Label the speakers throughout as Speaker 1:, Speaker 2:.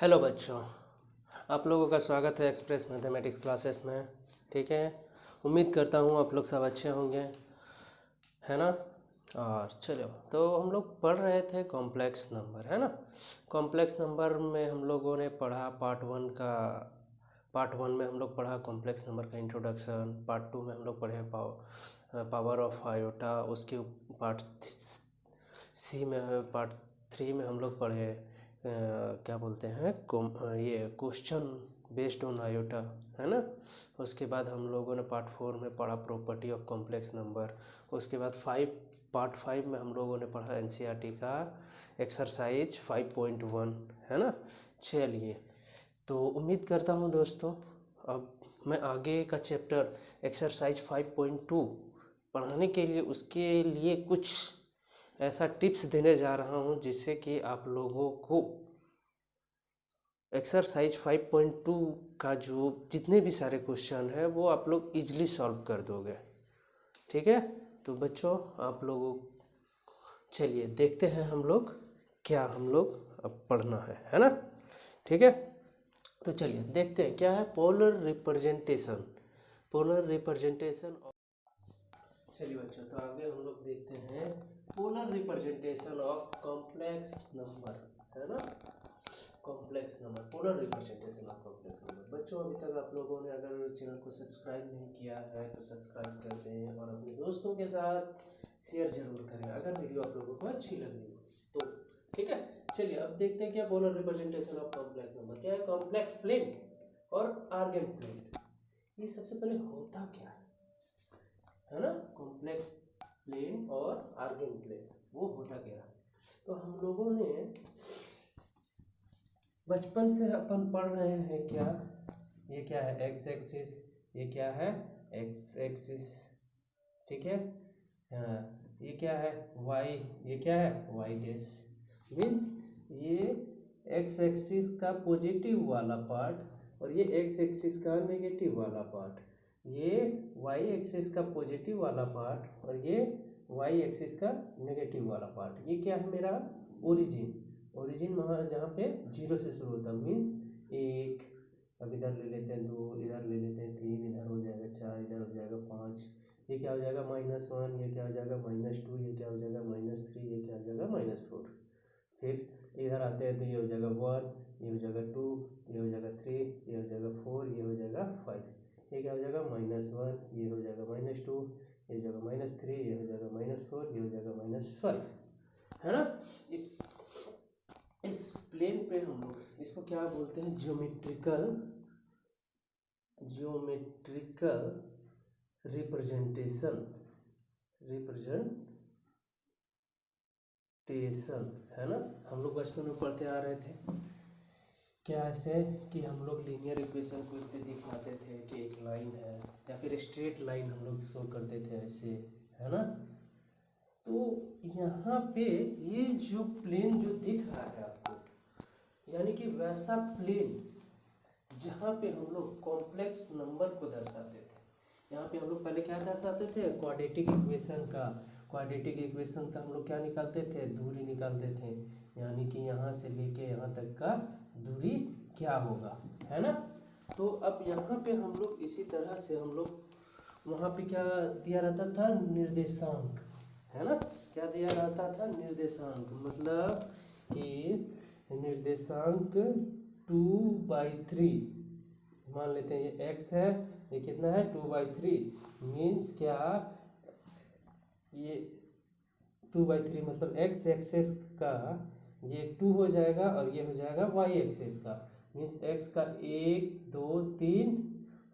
Speaker 1: Hello बच्चों, आप लोगों का स्वागत है एक्सप्रेस मैथमेटिक्स क्लासेस में। ठीक है, उम्मीद करता हूँ आप लोग सब अच्छे होंगे, है ना। और चलो, तो हम लोग पढ़ रहे थे कॉम्प्लेक्स नंबर, है ना। कॉम्प्लेक्स नंबर में हम लोगों ने पढ़ा पार्ट वन में हम लोग पढ़ा कॉम्प्लेक्स नंबर का इंट्रोडक्शन। पार्ट टू में हम लोग पढ़े पावर ऑफ आयोटा। उसके पार्ट सी में पार्ट थ्री में हम लोग पढ़े क्या बोलते हैं ये क्वेश्चन बेस्ड ऑन आयोटा, है ना। उसके बाद हम लोगों ने पार्ट फोर में पढ़ा प्रॉपर्टी ऑफ कॉम्प्लेक्स नंबर। उसके बाद पार्ट फाइव में हम लोगों ने पढ़ा एनसीईआरटी का एक्सरसाइज 5.1, है ना। चलिए, तो उम्मीद करता हूँ दोस्तों, अब मैं आगे का चैप्टर एक्सरसाइज 5.2 पढ़ाने के लिए उसके लिए कुछ ऐसा टिप्स देने जा रहा हूँ जिससे कि आप लोगों को एक्सरसाइज 5.2 का जो जितने भी सारे क्वेश्चन है वो आप लोग इजीली सॉल्व कर दोगे। ठीक है, तो बच्चों आप लोगों चलिए देखते हैं हम लोग क्या हम लोग अब पढ़ना है ना। ठीक है, तो चलिए देखते हैं क्या है पोलर रिप्रेजेंटेशन। चलिए बच्चों, तो आगे हम लोग देखते हैं polar representation of complex number, है ना। Complex number, polar representation of complex number. बच्चों, अभी तक आप लोगों ने अगर चैनल को सब्सक्राइब नहीं किया है तो सब्सक्राइब कर दें और अपने दोस्तों के साथ शेयर जरूर करें अगर वीडियो आप लोगों को अच्छी लगी हो तो। ठीक है, चलिए अब देखते हैं क्या polar representation of complex number क्या है। कॉम्प्लेक्स प्लेन और आर्गन प्लेन, ये सबसे पहले होता क्या है ना। कॉम्प्लेक्स प्लेन और आर्गन प्लेन वो होता क्या। तो हम लोगों ने बचपन से अपन पढ़ रहे हैं क्या, ये क्या है एक्स एक्सिस, ये क्या है एक्स एक्सिस, ठीक है। हाँ, ये क्या है वाई, ये क्या है वाई डैश। मीन्स ये एक्स एक्सिस का पॉजिटिव वाला पार्ट और ये एक्स एक्सिस का नेगेटिव वाला पार्ट, ये वाई एक्सिस का पॉजिटिव वाला पार्ट और ये वाई एक्सिस का नेगेटिव वाला पार्ट, ये क्या है मेरा ओरिजिन वहाँ जहाँ पे जीरो से शुरू होता है। मीन्स एक, अब इधर ले लेते हैं दो, इधर ले लेते हैं तीन, इधर हो जाएगा चार, इधर हो जाएगा पाँच, ये क्या हो जाएगा -1, ये क्या हो जाएगा -2, ये क्या हो जाएगा -3, ये क्या हो जाएगा -4। फिर इधर आते हैं तो ये हो जाएगा 1, ये हो जाएगा 2, ये हो जाएगा 3, ये हो जाएगा 4, ये हो जाएगा 5, ये क्या हो जाएगा -1, ये हो जाएगा -2, ये हो जाएगा -3, ये हो जाएगा -4, ये हो जाएगा -5, है ना। इस प्लेन पे हम लोग इसको क्या बोलते हैं ज्योमेट्रिकल रिप्रेजेंटेशन है ना। हम लोग बचपन में पढ़ते आ रहे थे क्या, ऐसे कि हम लोग लीनियर इक्वेशन को इस पे दिखाते थे कि एक लाइन है या फिर स्ट्रेट लाइन हम लोग शो करते थे ऐसे, है ना। तो यहाँ पे ये जो प्लेन जो दिख रहा है आपको, यानी कि वैसा प्लेन जहाँ पे हम लोग कॉम्प्लेक्स नंबर को दर्शाते थे। यहाँ पे हम लोग पहले क्या दर्शाते थे क्वाड्रेटिक इक्वेशन का हम लोग क्या निकालते थे दूरी निकालते थे, यानी कि यहाँ से लेके यहाँ तक का दूरी क्या होगा, है ना। तो अब यहाँ पे हम लोग इसी तरह से हम लोग वहाँ पे क्या दिया रहता था निर्देशांक, है ना। क्या दिया रहता था निर्देशांक, मतलब कि निर्देशांक 2/3 मान लेते हैं। ये x है, ये कितना है 2/3। मीन्स क्या, ये 2/3 मतलब x एक्सेस का ये 2 हो जाएगा और ये हो जाएगा y एक्सेस का। मीन्स x का 1 2 3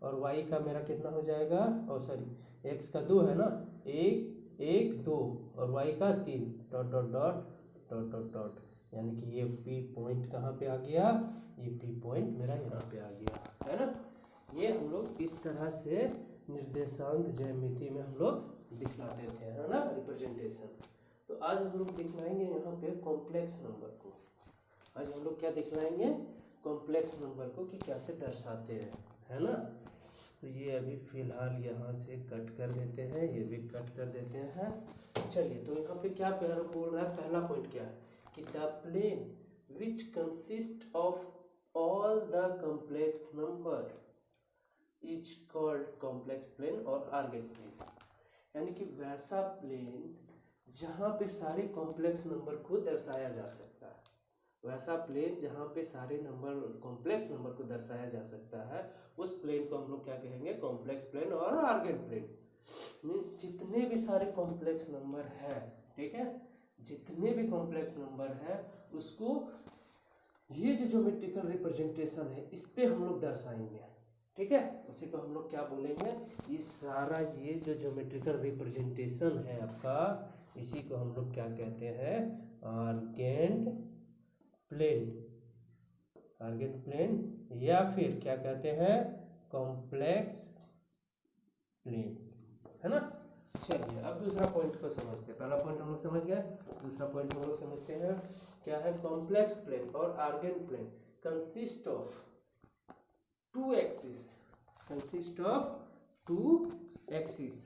Speaker 1: और y का मेरा कितना हो जाएगा, ओ सॉरी x का 2 है ना, 1 1 2 और y का 3 dot dot dot dot dot dot, यानी कि ये P पॉइंट कहाँ पे आ गया, ये P पॉइंट मेरा यहाँ पे आ गया, है ना। ये हम लोग इस तरह से निर्देशांक ज्यामिति में हम लोग दिखलाते थे, है ना, रिप्रेजेंटेशन। तो आज हम लोग दिखलाएंगे यहाँ पे कॉम्प्लेक्स नंबर को। आज हम लोग क्या दिखलाएंगे कॉम्प्लेक्स नंबर को कि कैसे दर्शाते हैं, है ना। तो ये अभी फिलहाल यहाँ से कट कर देते हैं, ये भी कट कर देते हैं। चलिए, तो यहाँ पे क्या बोल रहा है, पहला पॉइंट क्या है कि the plane which consist of all the complex number is called complex plane और argand plane, यानी कि वैसा प्लेन जहाँ पे सारे कॉम्प्लेक्स नंबर को दर्शाया जा सकता है, वैसा प्लेन जहाँ पे सारे नंबर कॉम्प्लेक्स नंबर को दर्शाया जा सकता है, उस प्लेन को हम लोग क्या कहेंगे, कॉम्प्लेक्स प्लेन और आर्गेंट प्लेन। मीन्स जितने भी सारे कॉम्प्लेक्स नंबर है, ठीक है, जितने भी कॉम्प्लेक्स नंबर है उसको ये जो ज्योमेट्रिकल रिप्रेजेंटेशन है इस पे हम लोग दर्शाएंगे, ठीक है। उसी को हम लोग क्या बोलेंगे, ये सारा ये जो ज्योमेट्रिकल रिप्रेजेंटेशन है आपका, इसी को हम लोग क्या कहते हैं, आर्गेंट प्लेन, आर्गेंट प्लेन या फिर क्या कहते हैं, कॉम्प्लेक्स प्लेन, है ना। चलिए अब दूसरा पॉइंट को समझते हैं। पहला पॉइंट हम लोग समझ गए, दूसरा पॉइंट हम लोग समझते हैं क्या है। कॉम्प्लेक्स प्लेन और Argand plane consist of two axis, consist of two axis,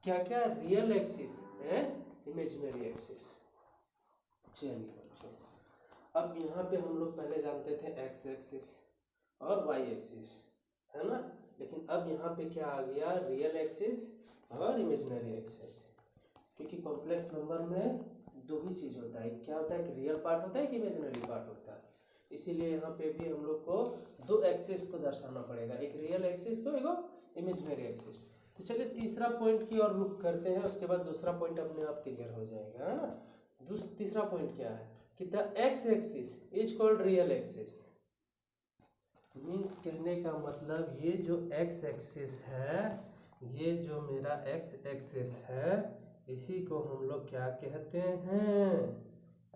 Speaker 1: क्या क्या, real axis and imaginary axis. चलिए बच्चों, अब यहाँ पे हम लोग पहले जानते थे एक्स एक्सिस और वाई एक्सिस, है ना, लेकिन अब यहाँ पे क्या आ गया, रियल एक्सिस और इमेजिनरी एक्सिस। क्योंकि कॉम्प्लेक्स नंबर में दो ही चीज़ होता है, क्या होता है कि रियल पार्ट होता है कि इमेजिनरी पार्ट होता है, इसीलिए यहाँ पे भी हम लोग को दो एक्सिस को दर्शाना पड़ेगा, एक रियल एक्सिस को, एक इमेजिनरी एक्सिस। तो चलिए तीसरा पॉइंट की ओर रुख करते हैं, उसके बाद दूसरा पॉइंट अपने आप क्लियर हो जाएगा, है ना। तीसरा पॉइंट क्या है कि the x axis is called real axis. Means कहने का मतलब ये जो एक्स एक्सिस है, ये जो मेरा एक्स एक्सिस है, इसी को हम लोग क्या कहते हैं,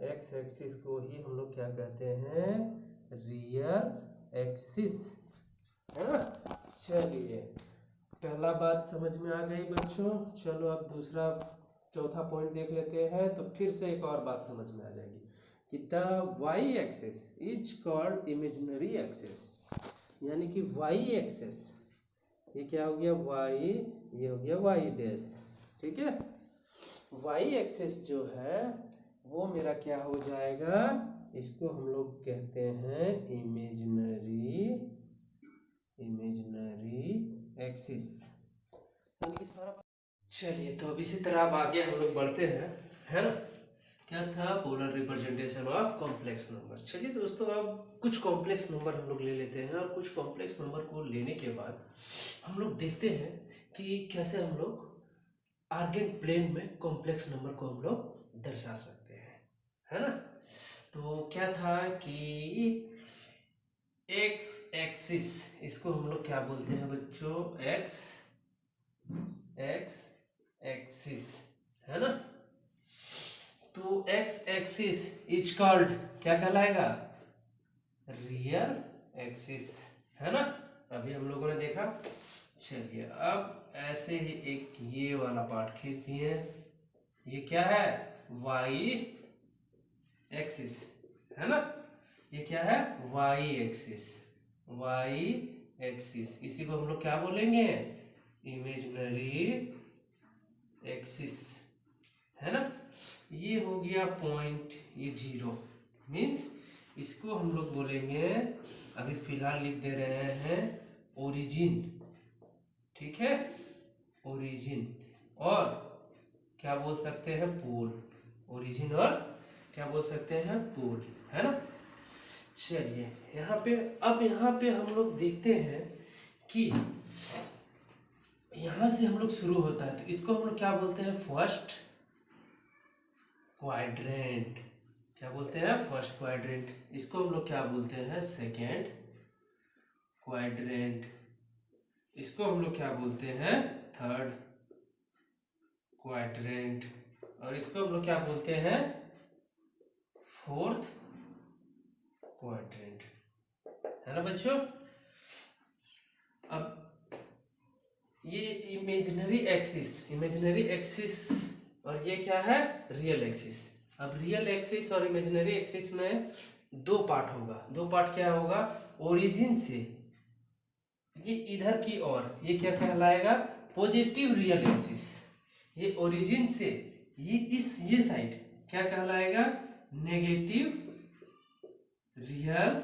Speaker 1: एक्स एक्सिस को ही हम लोग क्या कहते हैं, रियल एक्सिस, है ना। चलिए पहला बात समझ में आ गई बच्चों। चलो अब दूसरा चौथा पॉइंट देख लेते हैं, तो फिर से एक और बात समझ में आ जाएगी कि the Y axis is called imaginary axis, यानी कि वाई एक्सिस, ये क्या हो गया, वाई, ये हो गया वाई डैश, ठीक है। वाई एक्सिस जो है वो मेरा क्या हो जाएगा, इसको हम लोग कहते हैं इमेजिनरी, इमेजिनरी एक्सिस, यानी कि सारा। चलिए तो अब इसी तरह अब आगे हम लोग बढ़ते हैं, है ना। क्या था, polar representation of complex number. चलिए दोस्तों अब कुछ कॉम्प्लेक्स नंबर हम लोग ले लेते हैं, और कुछ कॉम्प्लेक्स नंबर को लेने के बाद हम लोग देखते हैं कि कैसे हम लोग आर्गेंट प्लेन में कॉम्प्लेक्स नंबर को हम लोग दर्शा सकते हैं, है ना। तो क्या था कि एक्स एक्सिस, इसको हम लोग क्या बोलते हैं बच्चों, एक्स एक्स एक्सिस, है ना। तो एक्स एक्सिस इज कॉल्ड, क्या कहलाएगा, रियल एक्सिस, है ना। अभी हम लोगों ने देखा। चलिए अब ऐसे ही एक ये वाला पार्ट खींच दिए, ये क्या है, वाई एक्सिस, है ना, ये क्या है, वाई एक्सिस, वाई एक्सिस, इसी को हम लोग क्या बोलेंगे, इमेजिनरी एक्सिस, है ना। ये हो गया पॉइंट, ये जीरो, मीन्स इसको हम लोग बोलेंगे, अभी फिलहाल लिख दे रहे हैं ओरिजिन, ठीक है, ओरिजिन, और क्या बोल सकते हैं, पोल, ओरिजिन और क्या बोल सकते हैं, पोल, है ना। चलिए यहाँ पे, अब यहाँ पे हम लोग देखते हैं कि यहाँ से हम लोग शुरू होता है, तो इसको हम लोग क्या बोलते हैं, फर्स्ट क्वाड्रेंट, क्या बोलते हैं, फर्स्ट क्वाड्रेंट। इसको हम लोग क्या बोलते हैं, सेकेंड क्वाड्रेंट। इसको हम लोग क्या बोलते हैं, थर्ड क्वाड्रेंट। और इसको हम लोग क्या बोलते हैं, फोर्थ क्वाड्रेंट, है ना बच्चों। अब ये इमेजिनरी एक्सिस, इमेजिनरी एक्सिस, और ये क्या है, रियल एक्सिस। अब रियल एक्सिस और इमेजिनरी एक्सिस में दो पार्ट होगा, दो पार्ट क्या होगा, ओरिजिन से ये इधर की ओर, ये क्या कहलाएगा, पॉजिटिव रियल एक्सिस। ये ओरिजिन से ये साइड क्या कहलाएगा, नेगेटिव रियल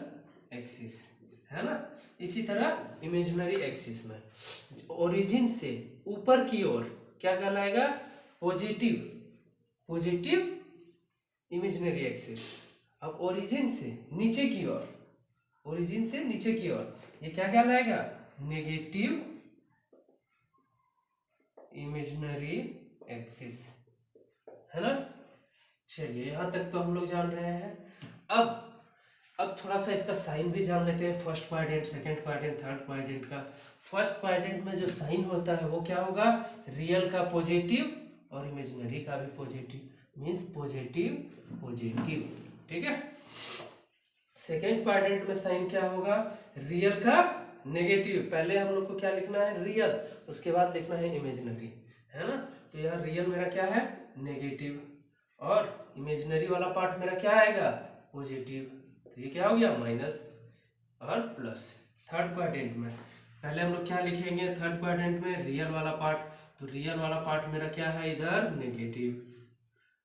Speaker 1: एक्सिस, है ना। इसी तरह इमेजिनरी एक्सिस में ओरिजिन से ऊपर की ओर क्या कहलाएगा, पॉजिटिव, पॉजिटिव इमेजिनरी एक्सिस। अब ओरिजिन से नीचे की ओर, ओरिजिन से नीचे की ओर ये क्या कहलाएगा, नेगेटिव इमेजिनरी एक्सिस, है ना। चलिए यहां तक तो हम लोग जान रहे हैं। अब थोड़ा सा इसका साइन भी जान लेते हैं, first quadrant, second quadrant, third quadrant का। फर्स्ट क्वाड्रेंट में जो साइन होता है वो क्या होगा, रियल का पॉजिटिव और इमेजिनरी का भी पॉजिटिव, मींस पॉजिटिव पॉजिटिव, ठीक है। सेकेंड क्वाड्रेंट में साइन क्या होगा, रियल का नेगेटिव। पहले हम लोग को क्या लिखना है, रियल, उसके बाद लिखना है इमेजिनरी, है ना। तो यहाँ रियल मेरा क्या है, नेगेटिव, और इमेजिनरी वाला पार्ट मेरा क्या आएगा, पॉजिटिव। तो ये क्या हो गया, माइनस और प्लस। थर्ड क्वाड्रेंट में पहले हम लोग क्या लिखेंगे, थर्ड क्वाड्रेंट में रियल वाला पार्ट, तो रियल वाला पार्ट मेरा क्या है इधर, नेगेटिव।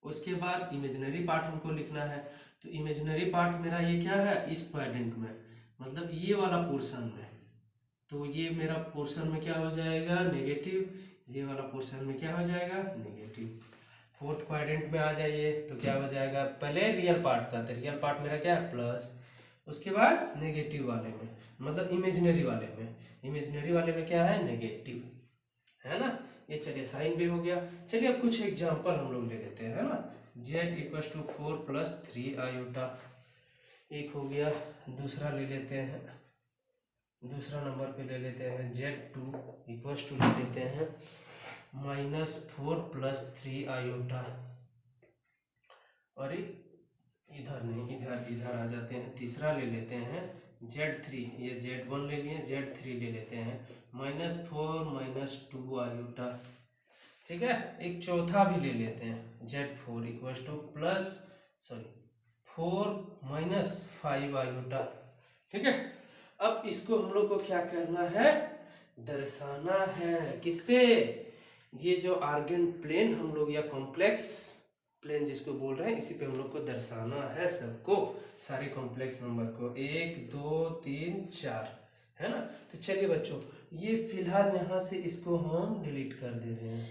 Speaker 1: उसके बाद इमेजिनरी पार्ट हमको लिखना है, तो इमेजिनरी पार्ट मेरा ये क्या है, इस क्वाड्रेंट में, मतलब ये वाला पोर्शन में। तो ये मेरा पोर्शन में क्या हो जाएगा, नेगेटिव, ये वाला पोर्शन में क्या हो जाएगा, नेगेटिव। फोर्थ क्वाड्रेंट में आ जाइए तो क्या हो जाएगा, पहले रियल पार्ट का, तो रियल पार्ट मेरा क्या है, प्लस, उसके बाद नेगेटिव वाले में, मतलब इमेजिनरी वाले में, इमेजिनरी वाले में क्या है, नेगेटिव, है ना। ये चलिए साइन भी हो गया। चलिए अब कुछ एग्जांपल हम लोग ले लेते हैं, है ना। z इक्वल टू 4 + 3 आयोटा, एक हो गया। दूसरा ले लेते हैं, दूसरा नंबर पे ले लेते हैं z2 इक्वल टू ले लेते हैं -4 + 3 आयोटा, और इधर नहीं, इधर इधर आ जाते हैं। तीसरा ले लेते हैं z3, ये z1 ले लिए, z3 ले लेते हैं -4 - 2 आयोटा, ठीक है। एक चौथा भी ले लेते हैं z4 इक्वल टू 4 - 5 आयोटा, ठीक है। अब इसको हम लोग को क्या करना है, दर्शाना है, किस पे, ये जो आर्गन प्लेन हम लोग या कॉम्प्लेक्स प्लेन जिसको बोल रहे हैं, इसी पे हम लोग को दर्शाना है सबको, सारे कॉम्प्लेक्स नंबर को, 1 2 3 4, है ना। तो चलिए बच्चों, ये फिलहाल यहाँ से इसको हम डिलीट कर दे रहे हैं,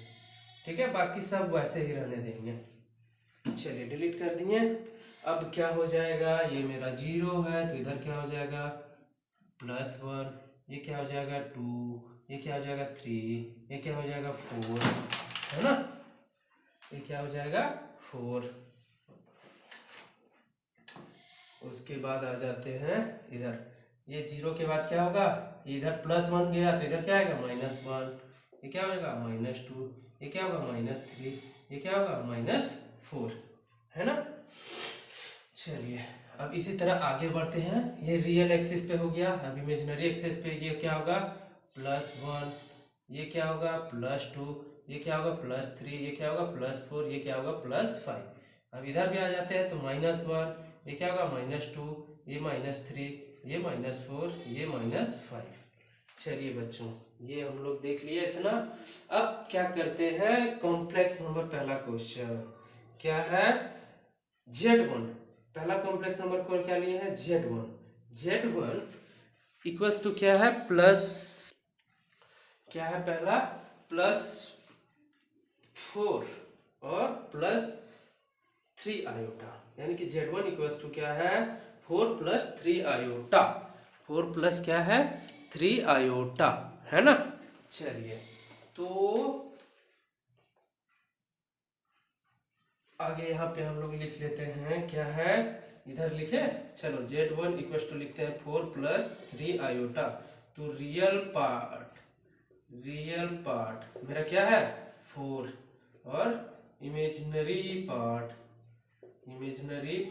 Speaker 1: ठीक है, बाकी सब वैसे ही रहने देंगे। चलिए डिलीट कर दिए। अब क्या हो जाएगा, ये मेरा 0 है, तो इधर क्या हो जाएगा, +1, ये क्या हो जाएगा 2, ये क्या हो जाएगा 3, ये क्या हो जाएगा 4, है ना, ये क्या हो जाएगा 4। उसके बाद आ जाते हैं इधर, ये 0 के बाद क्या होगा, इधर +1 गया तो इधर क्या आएगा, -1, ये क्या होगा -2, ये क्या होगा -3, ये क्या होगा -4, है ना। चलिए अब इसी तरह आगे बढ़ते हैं। ये रियल एक्सिस पे हो गया। अब इमेजिनरी एक्सिस पे ये क्या होगा, +1, ये क्या होगा +2, ये क्या होगा +3, ये क्या होगा +4, ये क्या होगा +5। अब इधर भी आ जाते हैं तो -1, ये क्या होगा -2, ये -3, ये -4, ये -5। चलिए बच्चों, ये हम लोग देख लिए इतना। अब क्या करते हैं, कॉम्प्लेक्स नंबर, पहला क्वेश्चन क्या है, Z1, पहला कॉम्प्लेक्स नंबर को क्या लिए हैं, Z1 इक्वल्स टू क्या है, प्लस, क्या है पहला, +4 और +3 आयोटा, यानी कि Z1 इक्वल्स टू क्या है, 4 + 3 आयोटा, 4 + क्या है 3 आयोटा, है ना। चलिए तो आगे यहाँ पे हम लोग लिख लेते हैं, क्या है, इधर लिखे, चलो Z1 इक्वल टू लिखते हैं 4 + 3 आयोटा। तो रियल पार्ट मेरा क्या है 4, और इमेजिनरी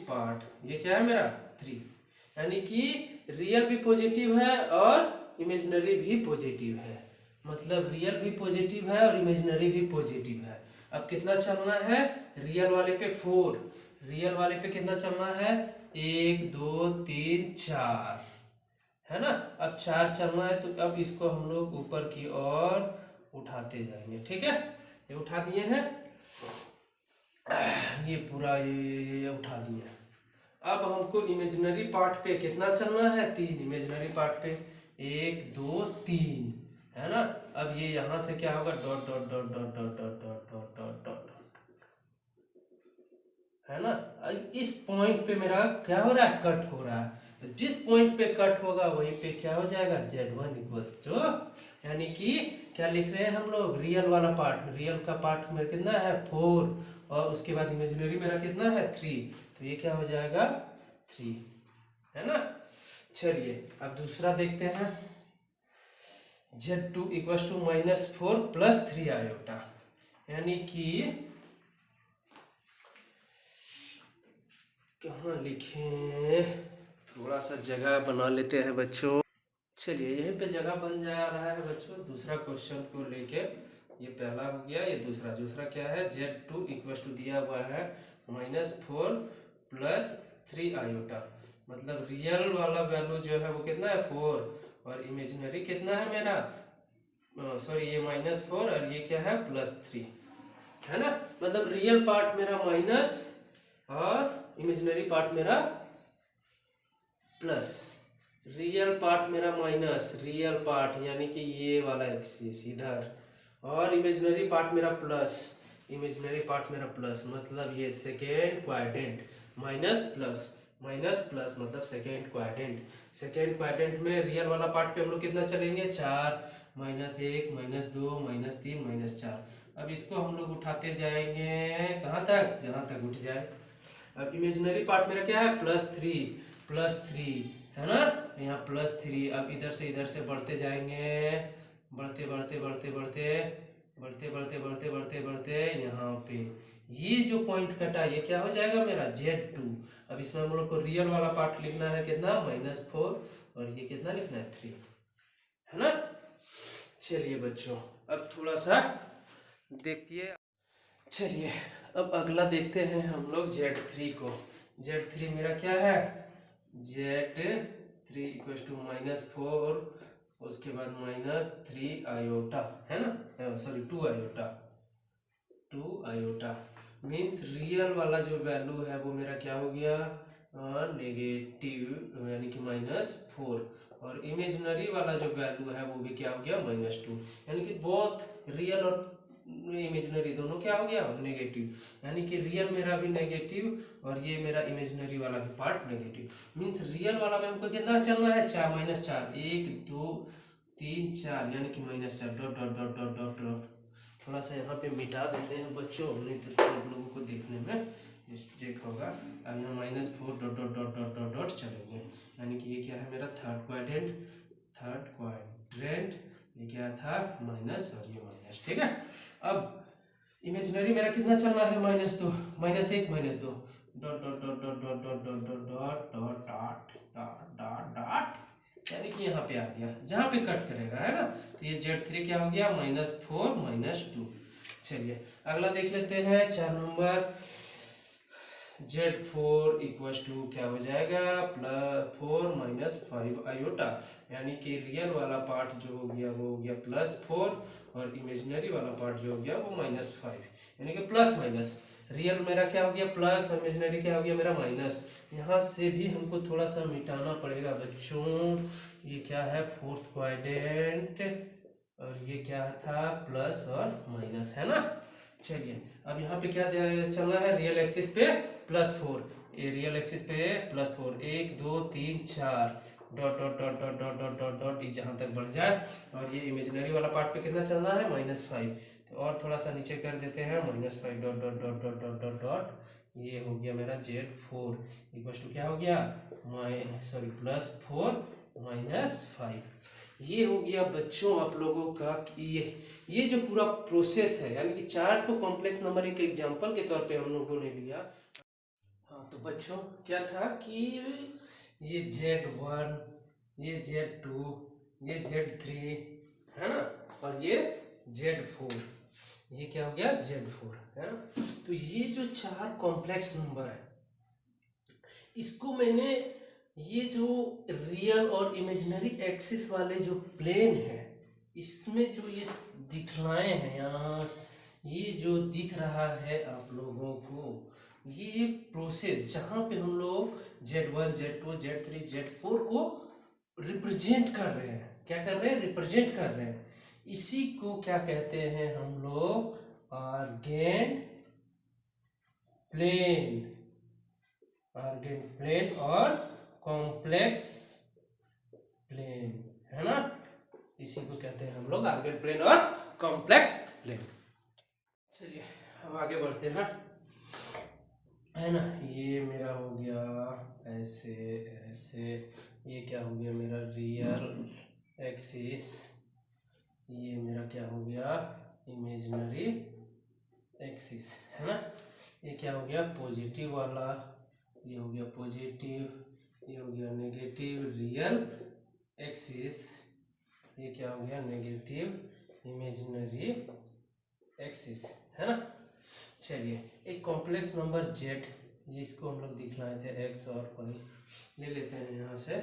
Speaker 1: पार्ट ये क्या है मेरा 3, यानी कि रियल भी पॉजिटिव है और इमेजिनरी भी पॉजिटिव है, मतलब रियल भी पॉजिटिव है और इमेजिनरी भी पॉजिटिव है। अब कितना चलना है, रियल वाले पे 4, रियल वाले पे कितना चलना है, 1 2 3 4, है ना। अब 4 चलना है, तो अब इसको हम लोग ऊपर की ओर उठाते जाएंगे, ठीक है। ये उठा दिए हैं, ये पूरा ये उठा दिए। अब हमको इमेजिनरी पार्ट पे कितना चलना है, 3 इमेजिनरी पार्ट पे 1 2 3, है ना। अब ये यहाँ से क्या होगा, dot dot dot dot dot dot dot dot dot dot, है ना। इस पॉइंट पे मेरा क्या हो रहा है, कट हो रहा है। तो जिस पॉइंट पे कट होगा वहीं पे क्या हो जाएगा, Z1 इक्वल टू, यानी कि क्या लिख रहे हैं हम लोग, रियल वाला पार्ट, रियल का पार्ट मेरा कितना है 4, और उसके बाद इमेजिनरी मेरा कितना है 3, तो ये क्या हो जाएगा 3, है ना। चलिए अब दूसरा देखते हैं, Z2 इक्वल टू -4 + 3 आयोटा, यानी कि कहाँ लिखें, थोड़ा सा जगह बना लेते हैं बच्चों। चलिए यहीं पे जगह बन जा रहा है बच्चों, दूसरा क्वेश्चन को लेके, ये पहला हो गया, ये दूसरा। दूसरा क्या है, Z2 इक्वल टू दिया हुआ है -4 + 3 आयोटा, मतलब रियल वाला वैल्यू जो है वो कितना है 4, और इमेजिनरी कितना है मेरा, सॉरी ये -4 और ये क्या है +3, है ना। मतलब रियल पार्ट मेरा माइनस और इमेजिनरी पार्ट मेरा प्लस, रियल पार्ट मेरा माइनस, रियल पार्ट यानी कि ये वाला एक्सिस इधर, और इमेजिनरी पार्ट मेरा प्लस, इमेजिनरी पार्ट मेरा प्लस, मतलब ये second quadrant, minus plus minus plus मतलब सेकेंड क्वाड्रेंट। सेकेंड क्वाड्रेंट में रियल वाला पार्ट पे हम लोग कितना चलेंगे, 4, -1 -2 -3 -4। अब इसको हम लोग उठाते जाएंगे कहाँ तक, जहाँ तक उठ जाए। अब इमेजिनरी पार्ट मेरा क्या है +3, है ना, यहाँ +3। अब इधर से बढ़ते जाएंगे, बढ़ते बढ़ते बढ़ते बढ़ते बढ़ते बढ़ते बढ़ते बढ़ते बढ़ते यहाँ पे ये जो पॉइंट कटा ये क्या हो जाएगा मेरा Z2। अब इसमें हम लोग को रियल वाला पार्ट लिखना है कितना, -4, और ये कितना लिखना है 3, है ना। चलिए बच्चों अब थोड़ा सा देखिए, चलिए अब अगला देखते हैं हम लोग Z3 को। Z3 मेरा क्या है, Z3 इक्वल टू -4, उसके बाद -3 आयोटा, है ना, sorry 2 iota, 2 iota means real वाला जो वैल्यू है वो मेरा क्या हो गया, नेगेटिव यानी कि -4, और इमेजिनरी वाला जो वैल्यू है वो भी क्या हो गया -2, यानी कि बहुत रियल और इमेजिनरी दोनों क्या हो गया नेगेटिव, यानी कि रियल मेरा भी नेगेटिव और ये मेरा इमेजिनरी वाला भी पार्ट नेगेटिव। मीन्स रियल वाला में हमको कितना चलना है, 4 -4, 1 2 3 4, यानी कि -4 dot dot dot dot dot dot. थोड़ा सा यहाँ पे मिटा देते हैं बच्चों, नहीं तो आप लोगों को देखने में मिस्टेक होगा। अब यहाँ -4 dot dot dot dot dot dot चलेंगे, यानी कि ये क्या है मेरा थर्ड क्वाड्रेंट, ये क्या था माइनस और ये माइनस, ठीक है। अब इमेजिनरी मेरा कितना चलना है, -2 -1 -2 dot dot dot dot dot dot dot dot dot dot dot dot dot dot, यानी कि यहाँ पे आ गया जहाँ पे कट करेगा, है ना। तो ये Z3 क्या हो गया -4 -2। चलिए अगला देख लेते हैं 4 नंबर, Z4 इक्वल टू क्या हो जाएगा, +4 -5 आयोटा, यानी कि रियल वाला पार्ट जो हो गया वो हो गया +4 और इमेजिनरी वाला पार्ट जो हो गया वो -5, यानी कि प्लस माइनस, रियल मेरा क्या हो गया प्लस और इमेजिनरी क्या हो गया मेरा माइनस। यहाँ से भी हमको थोड़ा सा मिटाना पड़ेगा बच्चों, ये क्या है फोर्थ क्वाड्रेंट और ये क्या था प्लस और माइनस, है ना। चलिए अब यहाँ पे क्या चलना है, रियल एक्सिस पे +4, ये रियल एक्सिस पे +4, 1 2 3 4 dot dot dot dot dot dot dot dot, ये जहाँ तक बढ़ जाए, और ये इमेजिनरी वाला पार्ट पे कितना चलना है -5, तो और थोड़ा सा नीचे कर देते हैं -5 dot dot dot dot dot dot dot, ये हो गया मेरा Z4 इक्वल टू क्या हो गया सॉरी +4 -5। ये हो गया बच्चों आप लोगों का कि ये जो पूरा प्रोसेस है, यानी कि 4 को कॉम्प्लेक्स नंबर एक एग्जांपल के तौर पे हम लोगों ने लिया। हाँ तो बच्चों क्या था कि ये Z1, ये Z2, ये Z3, है ना, और ये Z4, ये क्या हो गया Z4, है ना। तो ये जो 4 कॉम्प्लेक्स नंबर है इसको मैंने ये जो रियल और इमेजिनरी एक्सिस वाले जो प्लेन है इसमें जो ये दिखलाए हैं यहाँ, ये जो दिख रहा है आप लोगों को ये प्रोसेस जहाँ पे हम लोग Z1, Z2, Z3, Z4 को रिप्रेजेंट कर रहे हैं, क्या कर रहे हैं, रिप्रेजेंट कर रहे हैं, इसी को क्या कहते हैं हम लोग, आर्गेन प्लेन, आर्गेन प्लेन और कॉम्प्लेक्स प्लेन, है ना, इसी को कहते हैं हम लोग आर्गेन प्लेन और कॉम्प्लेक्स प्लेन। चलिए अब आगे बढ़ते हैं, है ना, ये मेरा हो गया ऐसे ऐसे, ये क्या हो गया मेरा रियल एक्सिस, ये मेरा क्या हो गया इमेजिनरी एक्सिस, है ना, ये क्या हो गया पॉजिटिव वाला, ये हो गया पॉजिटिव, ये हो गया नेगेटिव रियल एक्सिस, ये क्या हो गया नेगेटिव इमेजिनरी एक्सिस, है ना। चलिए एक कॉम्प्लेक्स नंबर z, ये इसको हम लोग दिखलाए थे x और y, ले लेते हैं यहाँ से,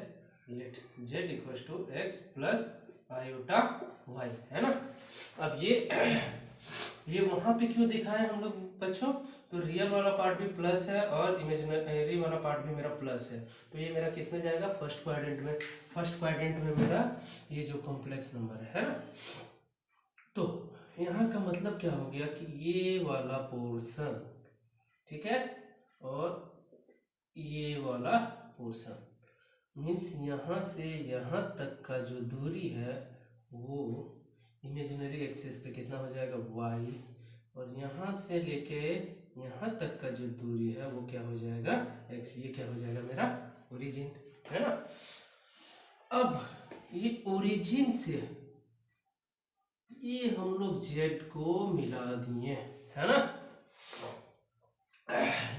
Speaker 1: let z equals to x plus iota y, है ना। अब ये वहाँ पे क्यों दिखाए हम लोग बच्चों, तो रियल वाला पार्ट भी प्लस है और इमेजिनरी वाला पार्ट भी मेरा प्लस है, तो ये मेरा किस में जाएगा, फर्स्ट क्वाड्रेंट में, फर्स्ट क्वाड्रेंट में मेरा ये जो कॉम्प्लेक्स नंबर है ना। तो यहाँ का मतलब क्या हो गया कि ये वाला पोर्शन, ठीक है, और ये वाला पोर्शन, मीन्स यहाँ से यहाँ तक का जो दूरी है वो इमेजिनरी एक्सिस पे कितना हो जाएगा y, और यहाँ से लेके यहाँ तक का जो दूरी है वो क्या हो जाएगा x, ये क्या हो जाएगा मेरा ओरिजिन, है ना। अब ये ओरिजिन से ये हम लोग z को मिला दिए, है ना,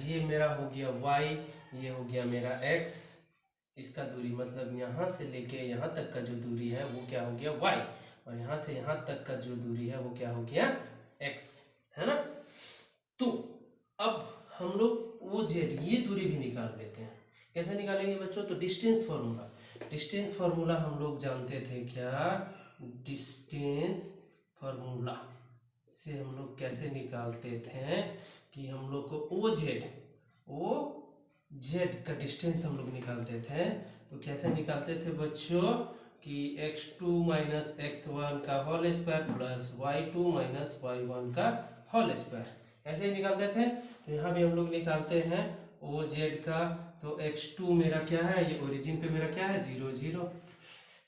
Speaker 1: ये मेरा हो गया y, ये हो गया मेरा x, इसका दूरी मतलब यहाँ से लेके यहाँ तक का जो दूरी है वो क्या हो गया y, और यहाँ से यहाँ तक का जो दूरी है वो क्या हो गया x, है ना। तो अब हम लोग वो z, ये दूरी भी निकाल लेते हैं, कैसे निकालेंगे बच्चों, तो डिस्टेंस फार्मूला, डिस्टेंस फार्मूला हम लोग जानते थे क्या, डिस्टेंस फार्मूला से हम लोग कैसे निकालते थे कि हम लोग को ओ जेड का डिस्टेंस हम लोग निकालते थे, तो कैसे निकालते थे बच्चों कि x2 माइनस x1 का whole square plus y2 minus y1 का होल स्क्वायर, ऐसे ही निकालते थे। तो यहाँ भी हम लोग निकालते हैं ओ जेड का, तो x2 मेरा क्या है, ये ओरिजिन पे मेरा क्या है 0 0,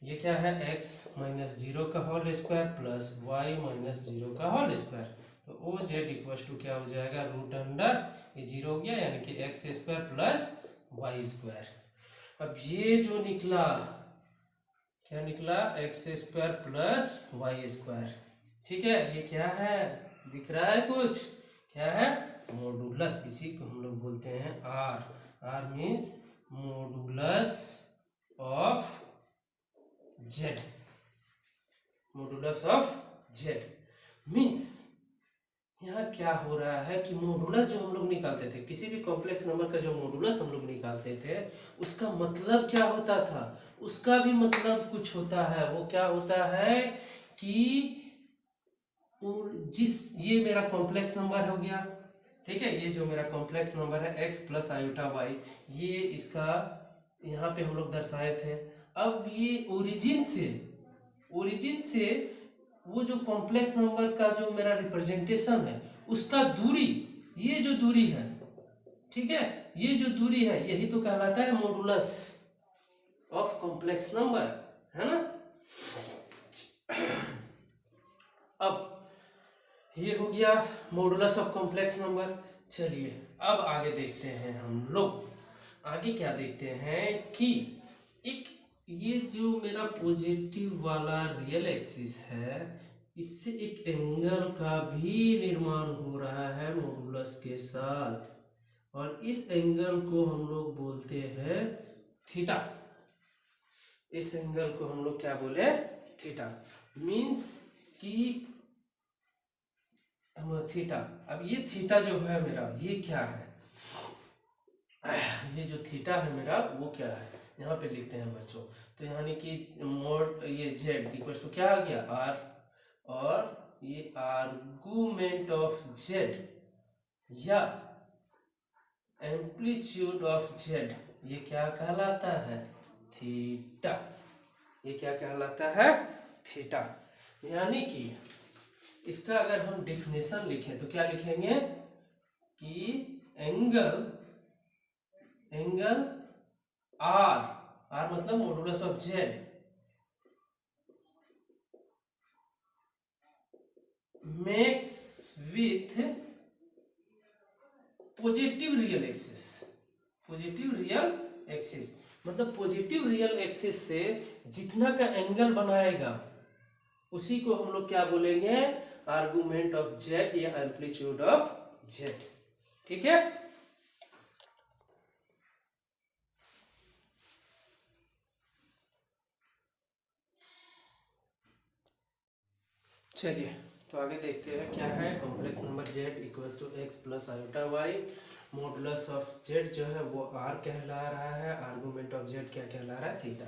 Speaker 1: ये क्या है x माइनस 0 का whole square plus y minus 0 का होल स्क्वायर, तो ओ जेड इक्वल टू क्या हो जाएगा रूट अंडर, ये 0 हो गया यानी कि x square plus y square. अब ये जो निकला क्या निकला, x square plus y square, ठीक है, ये क्या है दिख रहा है कुछ, क्या है मॉडुलस, इसी को हम लोग बोलते हैं r, r means modulus of z, modulus of z means यहाँ क्या हो रहा है कि मॉडुलस जो हम लोग निकालते थे, किसी भी कॉम्प्लेक्स नंबर का जो मॉडुलस हम लोग निकालते थे उसका मतलब क्या होता था, उसका भी मतलब कुछ होता है, वो क्या होता है कि जिस, ये मेरा कॉम्प्लेक्स नंबर हो गया, ठीक है, ये जो मेरा कॉम्प्लेक्स नंबर है x प्लस आयोटा वाई, ये इसका यहाँ पे हम लोग दर्शाए थे। अब ये ओरिजिन से वो जो कॉम्प्लेक्स नंबर का जो मेरा रिप्रेजेंटेशन है उसका दूरी, ये जो दूरी है, ठीक है, ये जो दूरी है यही तो कहलाता है मॉडुलस ऑफ कॉम्प्लेक्स नंबर, है ना। अब ये हो गया मॉडुलस ऑफ कॉम्प्लेक्स नंबर। चलिए अब आगे देखते हैं हम लोग, आगे क्या देखते हैं कि एक ये जो मेरा पॉजिटिव वाला रियल एक्सिस है इससे एक एंगल का भी निर्माण हो रहा है मॉडुलस के साथ, और इस एंगल को हम लोग बोलते हैं थीटा, इस एंगल को हम लोग क्या बोले थीटा, मीन्स कि थीटा। अब ये थीटा जो है मेरा ये क्या है, ये जो थीटा है मेरा वो क्या है, यहाँ पे लिखते हैं बच्चों, तो यानी कि मोड ये जेड इक्वल टू क्या आ गया आर, और ये आर्गुमेंट ऑफ जेड या एम्पलीट्यूड ऑफ जेड, ये क्या कहलाता है? थीटा। ये क्या कहलाता है? थीटा। यानी कि इसका अगर हम डिफिनेशन लिखें तो क्या लिखेंगे कि एंगल आर मतलब modulus of Z makes with positive real axis. Positive real axis मतलब पॉजिटिव रियल एक्सिस से जितना का एंगल बनाएगा उसी को हम लोग क्या बोलेंगे? आर्गुमेंट ऑफ जेड या एम्पलीट्यूड ऑफ जेड। ठीक है। चलिए तो आगे देखते हैं क्या है। Complex number z equals to x plus iota y. Modulus of z जो है वो आर कहला रहा है, आर्गुमेंट ऑफ जेड क्या कहला रहा है? थीटा।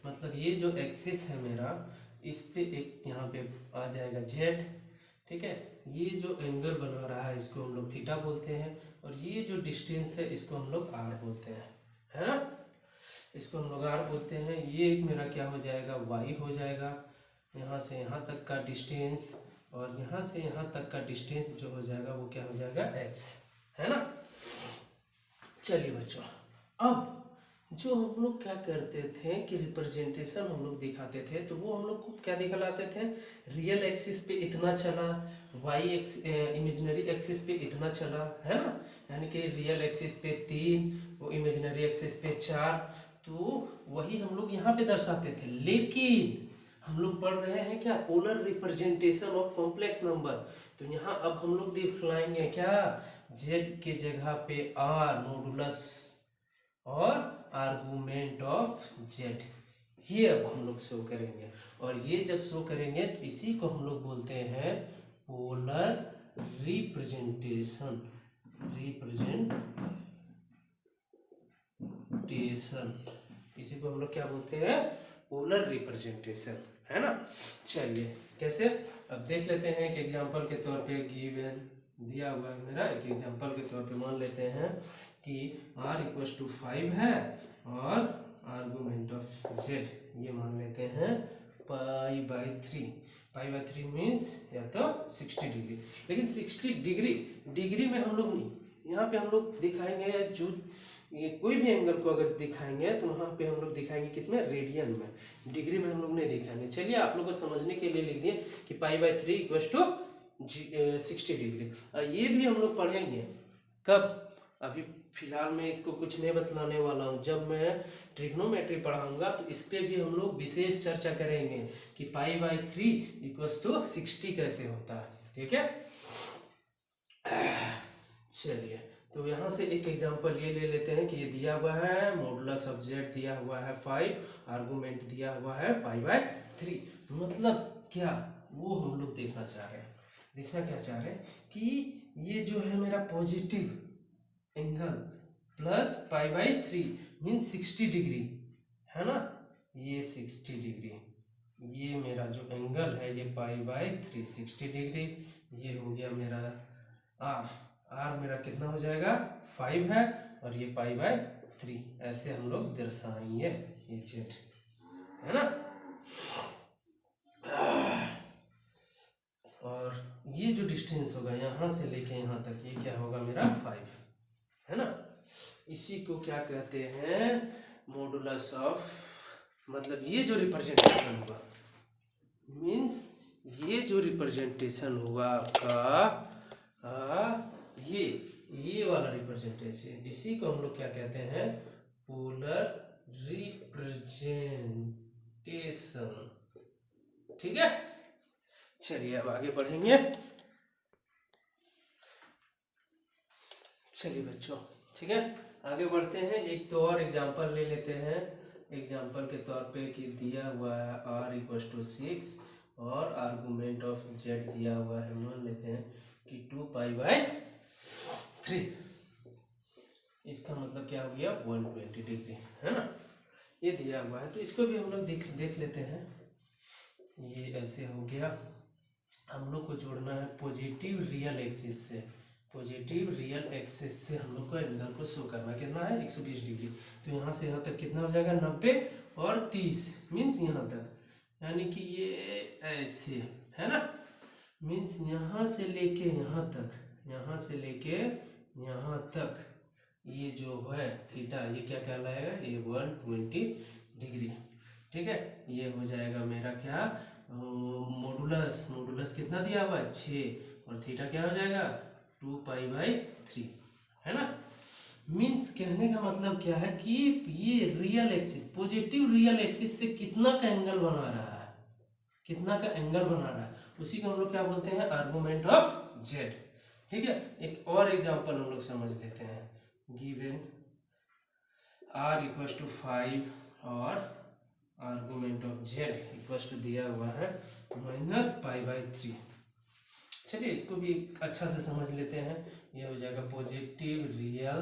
Speaker 1: मतलब ये जो एक्सिस है मेरा, इस पे एक यहाँ पे आ जाएगा जेड। ठीक है। ये जो एंगल बना रहा है इसको हम लोग थीटा बोलते हैं, और ये जो डिस्टेंस है इसको हम लोग आर बोलते हैं, है ना? इसको हम लोग आर बोलते हैं। ये एक मेरा क्या हो जाएगा? वाई हो जाएगा। यहाँ से यहाँ तक का डिस्टेंस और यहाँ से यहाँ तक का डिस्टेंस जो हो जाएगा वो क्या हो जाएगा? एक्स, है ना? चलिए बच्चों, अब जो हम लोग क्या करते थे कि रिप्रेजेंटेशन हम लोग दिखाते थे, तो वो हम लोग को क्या दिखलाते थे? रियल एक्सिस पे इतना चला, वाई एक्स इमेजिनरी एक्सिस पे इतना चला, है ना? यानी कि रियल एक्सिस पे 3, वो इमेजिनरी एक्सिस पे 4। तो वही हम लोग यहाँ पे दर्शाते थे। लेकिन हम लोग पढ़ रहे हैं क्या? Polar representation of complex number. तो यहाँ अब हम लोग दिखलाएंगे क्या? जेड के जगह पे आर मॉडुलस और आर्गुमेंट ऑफ जेड, ये अब हम लोग शो करेंगे। और ये जब शो करेंगे तो इसी को हम लोग बोलते हैं पोलर रिप्रेजेंटेशन। इसी को हम लोग क्या बोलते हैं? पोलर रिप्रेजेंटेशन, है ना? चलिए कैसे, अब देख लेते हैं कि एग्जांपल के तौर पे गिवन दिया हुआ है मेरा। एक एग्जांपल के तौर पे मान लेते हैं कि r इक्वल्स टू 5 है और आर्गुमेंट ऑफ z ये मान लेते हैं π/3। π/3 मीन्स या तो 60 डिग्री। लेकिन 60 डिग्री में हम लोग नहीं, यहाँ पे हम लोग दिखाएंगे जो ये कोई भी एंगल को अगर दिखाएंगे तो वहाँ पे हम लोग दिखाएंगे किसमें? रेडियन में। डिग्री में हम लोग नहीं दिखाएंगे। चलिए आप लोगों को समझने के लिए लिख दिए कि π/3 इक्वल्स टू 60 डिग्री। ये भी हम लोग पढ़ेंगे कब? अभी फिलहाल मैं इसको कुछ नहीं बतलाने वाला हूँ। जब मैं ट्रिग्नोमेट्री पढ़ाऊंगा तो इस पे भी हम लोग विशेष चर्चा करेंगे कि π/3 इक्वल्स टू 60 कैसे होता है। ठीक है। चलिए तो यहाँ से एक एग्जांपल ये ले लेते हैं कि ये दिया हुआ है मॉडुलस ऑफ जेड दिया हुआ है 5, आर्गुमेंट दिया हुआ है π/3। मतलब क्या वो हम लोग देखना चाह रहे हैं। देखना क्या चाह रहे हैं कि ये जो है मेरा positive angle plus π/3 mean 60 degree, है ना? ये 60 डिग्री, ये मेरा जो एंगल है ये π/3 60 डिग्री। ये हो गया मेरा आर मेरा कितना हो जाएगा? 5 है और ये π/3। ऐसे हम लोग दर्शाएंगे ये जेड, है ना? और ये जो डिस्टेंस होगा यहाँ से लेके यहाँ तक, ये क्या होगा मेरा? 5, है ना? इसी को क्या कहते हैं? मॉडुलस ऑफ, मतलब ये जो रिप्रेजेंटेशन होगा मीन्स ये जो रिप्रेजेंटेशन होगा आपका ये वाला रिप्रेजेंटेशन, इसी को हम लोग क्या कहते हैं? Polar representation. ठीक है। चलिए अब आगे बढ़ेंगे। चलिए बच्चों, ठीक है, आगे बढ़ते हैं। एक तो और एग्जांपल ले लेते हैं। एग्जांपल के तौर पे कि दिया हुआ है r इक्वल्स टू 6 और आर्गुमेंट ऑफ z दिया हुआ है, मान लेते हैं कि 2π/3। इसका मतलब क्या हो गया? 120 डिग्री, है ना? ये दिया हुआ है तो इसको भी हम लोग देख लेते हैं। ये ऐसे हो गया। हम लोग को जोड़ना है पॉजिटिव रियल एक्सिस से। पॉजिटिव रियल एक्सिस से हम लोग को एंगल को शो करना कितना है 120 डिग्री। तो यहाँ से यहाँ तक कितना हो जाएगा 90 और 30 मीन्स यहाँ तक, यानी कि ये ऐसे है ना, मीन्स यहाँ से लेके यहाँ तक, यहाँ से लेके यहाँ तक ये जो है थीटा ये क्या कहलाएगा, ये 120 डिग्री। ठीक है, ये हो जाएगा मेरा क्या मॉडुलस, मॉडुलस कितना दिया हुआ है 6 और थीटा क्या हो जाएगा 2π/3 है ना। मीन्स कहने का मतलब क्या है कि ये real axis, positive real axis से कितना का एंगल बना रहा है, कितना का एंगल बना रहा है, उसी को हम लोग क्या बोलते हैं आर्गुमेंट ऑफ जेड। ठीक है, एक और एग्जांपल हम लोग समझ लेते हैं। गिवन r = 5 और आर्गुमेंट ऑफ z = दिया हुआ है -π/3। चलिए इसको भी अच्छा से समझ लेते हैं। ये हो जाएगा पॉजिटिव रियल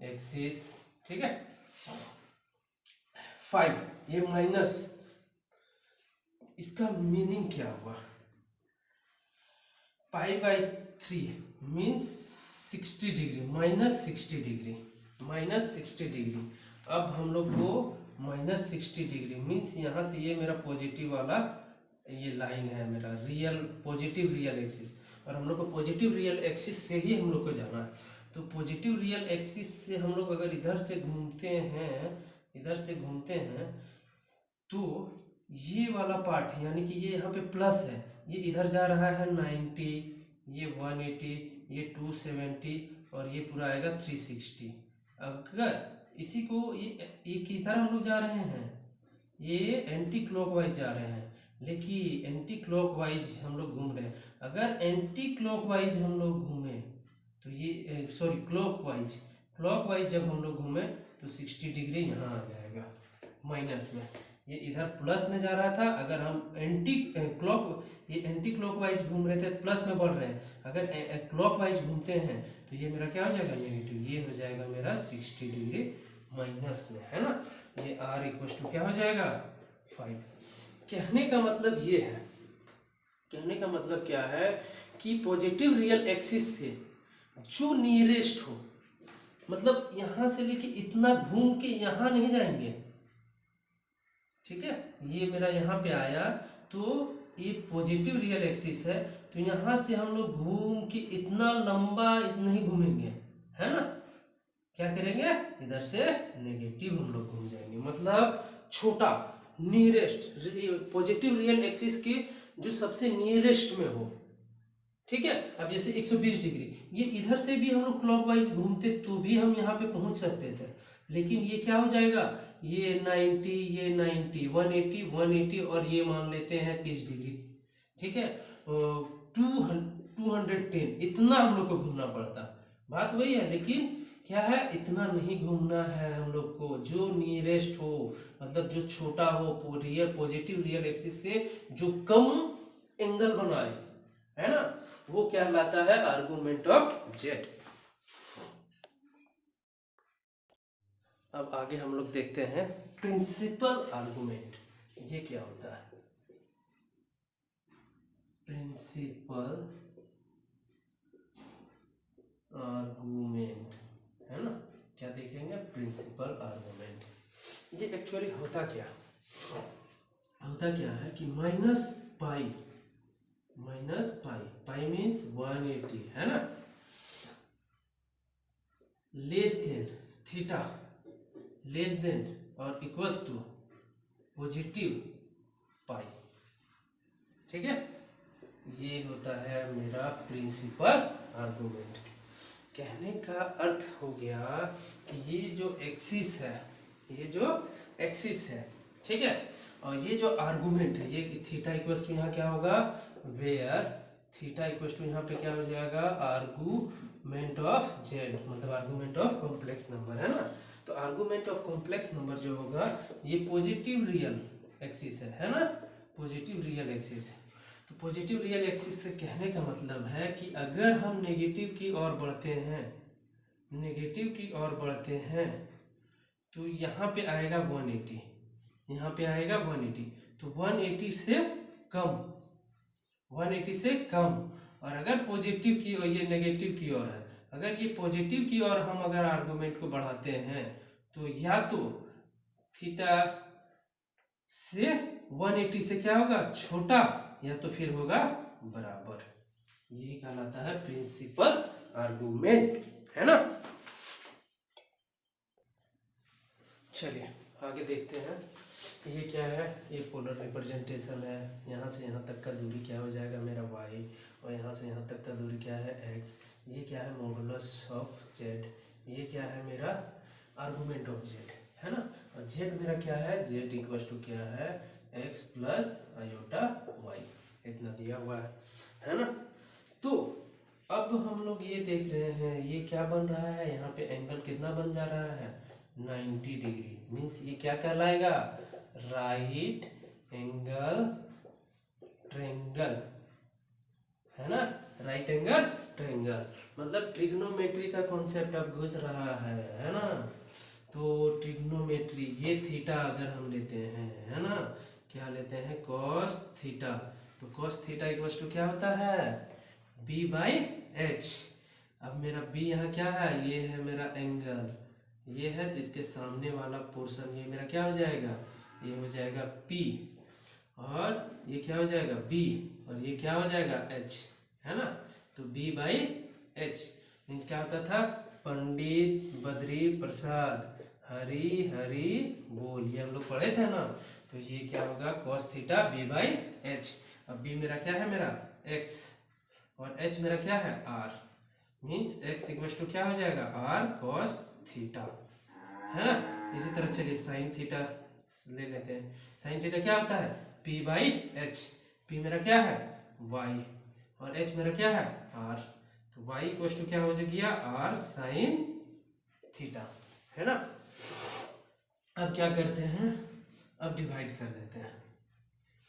Speaker 1: एक्सिस, ठीक है 5, ये माइनस, इसका मीनिंग क्या हुआ, π/3 मीन्स 60 डिग्री, -60 डिग्री, -60 डिग्री। अब हम लोग को -60 डिग्री मीन्स यहाँ से ये मेरा पॉजिटिव वाला ये लाइन है मेरा रियल पॉजिटिव रियल एक्सिस, और हम लोग को पॉजिटिव रियल एक्सिस से ही हम लोग को जाना है। तो पॉजिटिव रियल एक्सिस से हम लोग अगर इधर से घूमते हैं, इधर से घूमते हैं तो ये वाला पार्ट यानी कि ये यहाँ पे प्लस है, ये इधर जा रहा है 90, ये 180, ये 270 और ये पूरा आएगा 360। अगर इसी को ये किधर हम लोग जा रहे हैं, ये एंटी क्लॉकवाइज जा रहे हैं, लेकिन एंटी क्लॉकवाइज हम लोग घूम रहे हैं। अगर एंटी क्लॉकवाइज हम लोग घूमे तो ये सॉरी क्लॉकवाइज, क्लॉकवाइज जब हम लोग घूमे तो 60 डिग्री यहाँ आ जाएगा माइनस में, ये इधर प्लस में जा रहा था। अगर हम ये एंटी क्लॉकवाइज घूम रहे थे प्लस में बढ़ रहे हैं, अगर क्लॉकवाइज घूमते हैं तो ये मेरा क्या हो जाएगा नेगेटिव, ये हो जाएगा मेरा 60 डिग्री माइनस में, है ना। ये r = क्या हो जाएगा 5। कहने का मतलब ये है, कहने का मतलब क्या है कि पॉजिटिव रियल एक्सिस से जो नियरेस्ट हो, मतलब यहां से लेके इतना घूम के यहां नहीं जाएंगे, ठीक है, ये मेरा यहाँ पे आया तो ये पॉजिटिव रियल एक्सिस है, तो यहाँ से हम लोग घूम के इतना लंबा इतना ही घूमेंगे, है ना। क्या करेंगे, इधर से नेगेटिव हम लोग घूम जाएंगे, मतलब छोटा नियरेस्ट पॉजिटिव रियल एक्सिस के जो सबसे नियरेस्ट में हो, ठीक है। अब जैसे 120 डिग्री, ये इधर से भी हम लोग क्लॉकवाइज घूमते तो भी हम यहाँ पे पहुंच सकते थे, लेकिन ये क्या हो जाएगा, ये 90, ये 90, 180, 180 और ये मान लेते हैं 30 डिग्री, ठीक है 210, इतना हम लोग को घूमना पड़ता। बात वही है, लेकिन क्या है इतना नहीं घूमना है हम लोग को, जो नियरेस्ट हो, मतलब जो छोटा हो, पॉजिटिव रियल एक्सिस से जो कम एंगल बनाए, है ना, वो क्या कहलाता है आर्गुमेंट ऑफ जेड। अब आगे हम लोग देखते हैं प्रिंसिपल आर्गुमेंट, ये क्या होता है प्रिंसिपल आर्गुमेंट, है ना। क्या देखेंगे प्रिंसिपल आर्गुमेंट, ये एक्चुअली होता क्या है कि -π मीन्स 180, है ना, less than theta, less than और इक्वल्स टू पॉजिटिव π, ठीक है। ये होता है मेरा प्रिंसिपल आर्गुमेंट। कहने का अर्थ हो गया कि ये जो एक्सिस है, ये जो एक्सिस है, ठीक है, और ये जो आर्गुमेंट है, ये थीटा इक्वल्स टू यहाँ क्या होगा, वेयर थीटा इक्वल्स टू यहाँ पे क्या हो जाएगा आर्गुमेंट ऑफ जेड, मतलब आर्गुमेंट ऑफ कॉम्प्लेक्स नंबर, है ना। तो आर्गुमेंट ऑफ कॉम्प्लेक्स नंबर जो होगा ये पॉजिटिव रियल एक्सिस है ना, पॉजिटिव रियल एक्सिस है। तो पॉजिटिव रियल एक्सिस से कहने का मतलब है कि अगर हम नेगेटिव की ओर बढ़ते हैं, नेगेटिव की ओर बढ़ते हैं तो यहाँ पे आएगा 180, यहाँ पे आएगा 180, तो 180 से कम, 180 से कम। और अगर पॉजिटिव की ओर, ये नेगेटिव की ओर है, अगर ये पॉजिटिव की ओर हम अगर आर्गुमेंट को बढ़ाते हैं तो या तो थीटा से 180 से क्या होगा, छोटा, या तो फिर होगा बराबर। यही कहलाता है प्रिंसिपल आर्गुमेंट, है ना। चलिए आगे देखते हैं। ये क्या है, ये पोलर रिप्रेजेंटेशन है। यहाँ से यहाँ तक का दूरी क्या हो जाएगा मेरा y, और यहाँ से यहाँ तक का दूरी क्या है x। ये क्या है, मॉडुलस ऑफ z। ये क्या है मेरा आर्गुमेंट ऑफ z, है ना। और z मेरा क्या है, z इक्वल टू क्या है, x प्लस आयोटा y, इतना दिया हुआ है ना। तो अब हम लोग ये देख रहे हैं ये क्या बन रहा है, यहाँ पे एंगल कितना बन जा रहा है, 90 डिग्री। मीन्स ये क्या कहलाएगा, राइट एंगल ट्रायंगल, है ना। राइट एंगल ट्रायंगल मतलब ट्रिग्नोमेट्री का कॉन्सेप्ट अब घुस रहा है ना। तो ट्रिग्नोमेट्री, ये थीटा अगर हम लेते हैं, है ना, क्या लेते हैं, कॉस थीटा। तो कॉस थीटा इक्वल टू क्या होता है, b बाई एच। अब मेरा b यहाँ क्या है, ये है मेरा एंगल, ये है, तो इसके सामने वाला पोर्शन ये मेरा क्या हो जाएगा, ये हो जाएगा p, और ये क्या हो जाएगा b, और ये क्या हो जाएगा h, है ना। तो b बाई एच मीन्स क्या होता था, पंडित बद्री प्रसाद हरी हरी बोल, ये हम लोग पढ़े थे ना। तो ये क्या होगा, cos theta b by H. अब b मेरा क्या है, मेरा x, और h मेरा क्या है, r। Means x equal to क्या हो जाएगा, r cos थीटा, है ना। इसी तरह चलिए साइन थीटा ले लेते हैं। साइन थीटा क्या होता है, p बाई एच। p मेरा क्या है, y, और h मेरा क्या है, r। तो y इक्वल टू क्या हो गया, r साइन थीटा, है ना। अब क्या करते हैं, अब डिवाइड कर देते हैं।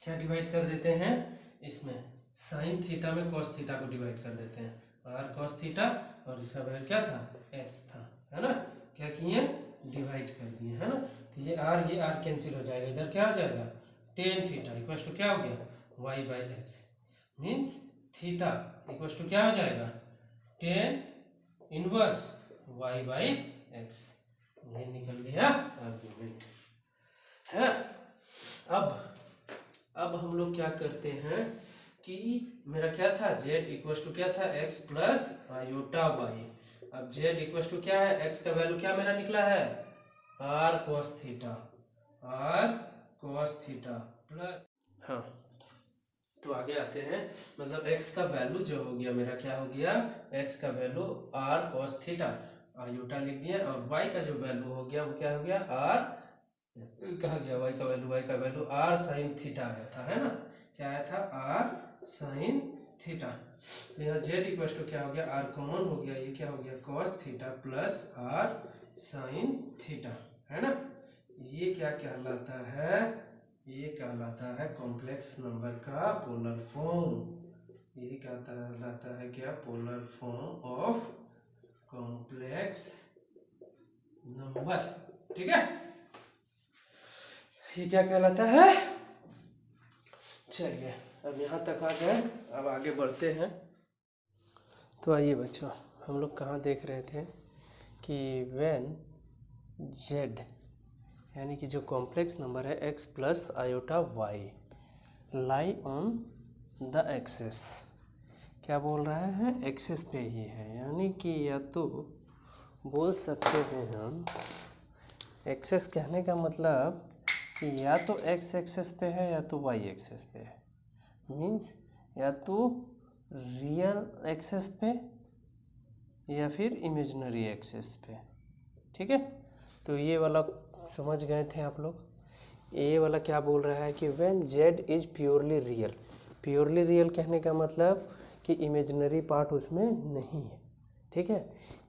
Speaker 1: क्या डिवाइड कर देते हैं, इसमें साइन थीटा में कॉस थीटा को डिवाइड कर देते हैं। आर कॉस थीटा, और इसका वैल्यू क्या था, एक्स था, है ना। क्या किए, डिवाइड कर दिए, है ना। तो ये आर कैंसिल हो जाएगा, इधर क्या हो जाएगा, टेन थीटा इक्वल टू क्या हो गया, y by x. Means theta equal to क्या हो जाएगा, tan inverse y by x. ये निकल गया आर्गुमेंट, है ना। अब हम लोग क्या करते हैं कि मेरा क्या था, z इक्वल टू क्या था, x प्लस आयोटा y। अब z इक्वल टू क्या है, x का वैल्यू क्या मेरा निकला है, r cos theta, r cos theta plus, हाँ। तो आगे आते हैं, मतलब x का वैल्यू जो हो गया मेरा क्या हो गया, x का value r cos theta iota लिख दिया, और y का जो वैल्यू हो गया वो क्या हो गया, r कहा गया, y का वैल्यू r साइन थीटा आया था, है ना। क्या आया था, r साइन थीटा। तो यहाँ z इक्वल टू क्या हो गया, r कॉमन हो गया, ये क्या हो गया, cos theta plus r sine theta, है ना। ये क्या कहलाता है, ये कहलाता है कॉम्प्लेक्स नंबर का पोलर फॉर्म। ये क्या कहलाता है, क्या, polar form of complex number, ठीक है। ये क्या कहलाता है। चलिए अब यहाँ तक आ गए, अब आगे बढ़ते हैं। तो आइए बच्चों, हम लोग कहाँ देख रहे थे कि व्हेन z यानी कि जो कॉम्प्लेक्स नंबर है x plus iota y lie on the axes, क्या बोल रहा है, एक्सेस पे ही है। यानी कि या तो बोल सकते हैं हम, एक्सेस कहने का मतलब कि या तो x एक्सेस पे है या तो y एक्सेस पे है। मीन्स या तो रियल एक्सेस पे या फिर इमेजिनरी एक्सेस पे, ठीक है। तो ये वाला समझ गए थे आप लोग। ये वाला क्या बोल रहा है कि when z is purely real. Purely real कहने का मतलब कि इमेजिनरी पार्ट उसमें नहीं है, ठीक है।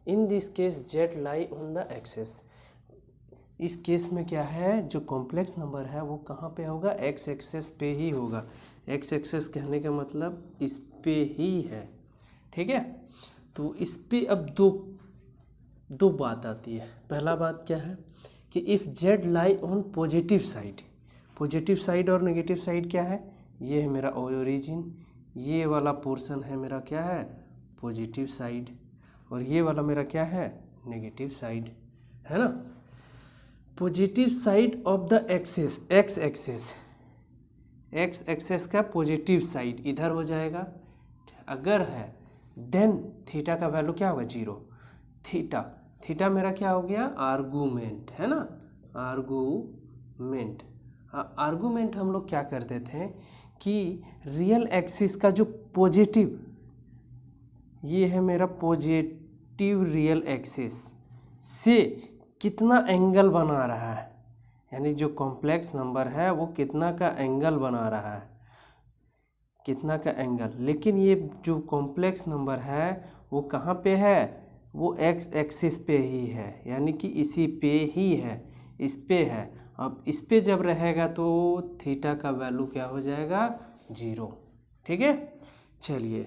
Speaker 1: In this case z lie on the axes. इस केस में क्या है, जो कॉम्प्लेक्स नंबर है वो कहाँ पे होगा, x एक्सेस पे ही होगा। x एक्सेस कहने का मतलब इस पे ही है, ठीक है। तो इस पे अब दो बात आती है। पहला बात क्या है कि if z lie on positive side, positive side और नेगेटिव साइड क्या है, ये है मेरा ओरिजिन, ये वाला पोर्शन है मेरा क्या है, पॉजिटिव साइड, और ये वाला मेरा क्या है, नेगेटिव साइड, है ना। Positive side of the axis, x axes का पॉजिटिव साइड इधर हो जाएगा, अगर है देन थीटा का वैल्यू क्या होगा, 0। थीटा मेरा क्या हो गया, आर्गूमेंट, है ना, आर्गूमेंट हम लोग क्या करते थे कि रियल एक्सिस का जो पॉजिटिव, ये है मेरा पॉजिटिव रियल एक्सिस से कितना एंगल बना रहा है, यानी जो कॉम्प्लेक्स नंबर है वो कितना का एंगल बना रहा है, कितना का एंगल। लेकिन ये जो कॉम्प्लेक्स नंबर है वो कहाँ पे है, वो एक्स एक्सिस पे ही है, यानी कि इसी पे ही है, इस पे है। अब इस पे जब रहेगा तो थीटा का वैल्यू क्या हो जाएगा, 0। ठीक है, चलिए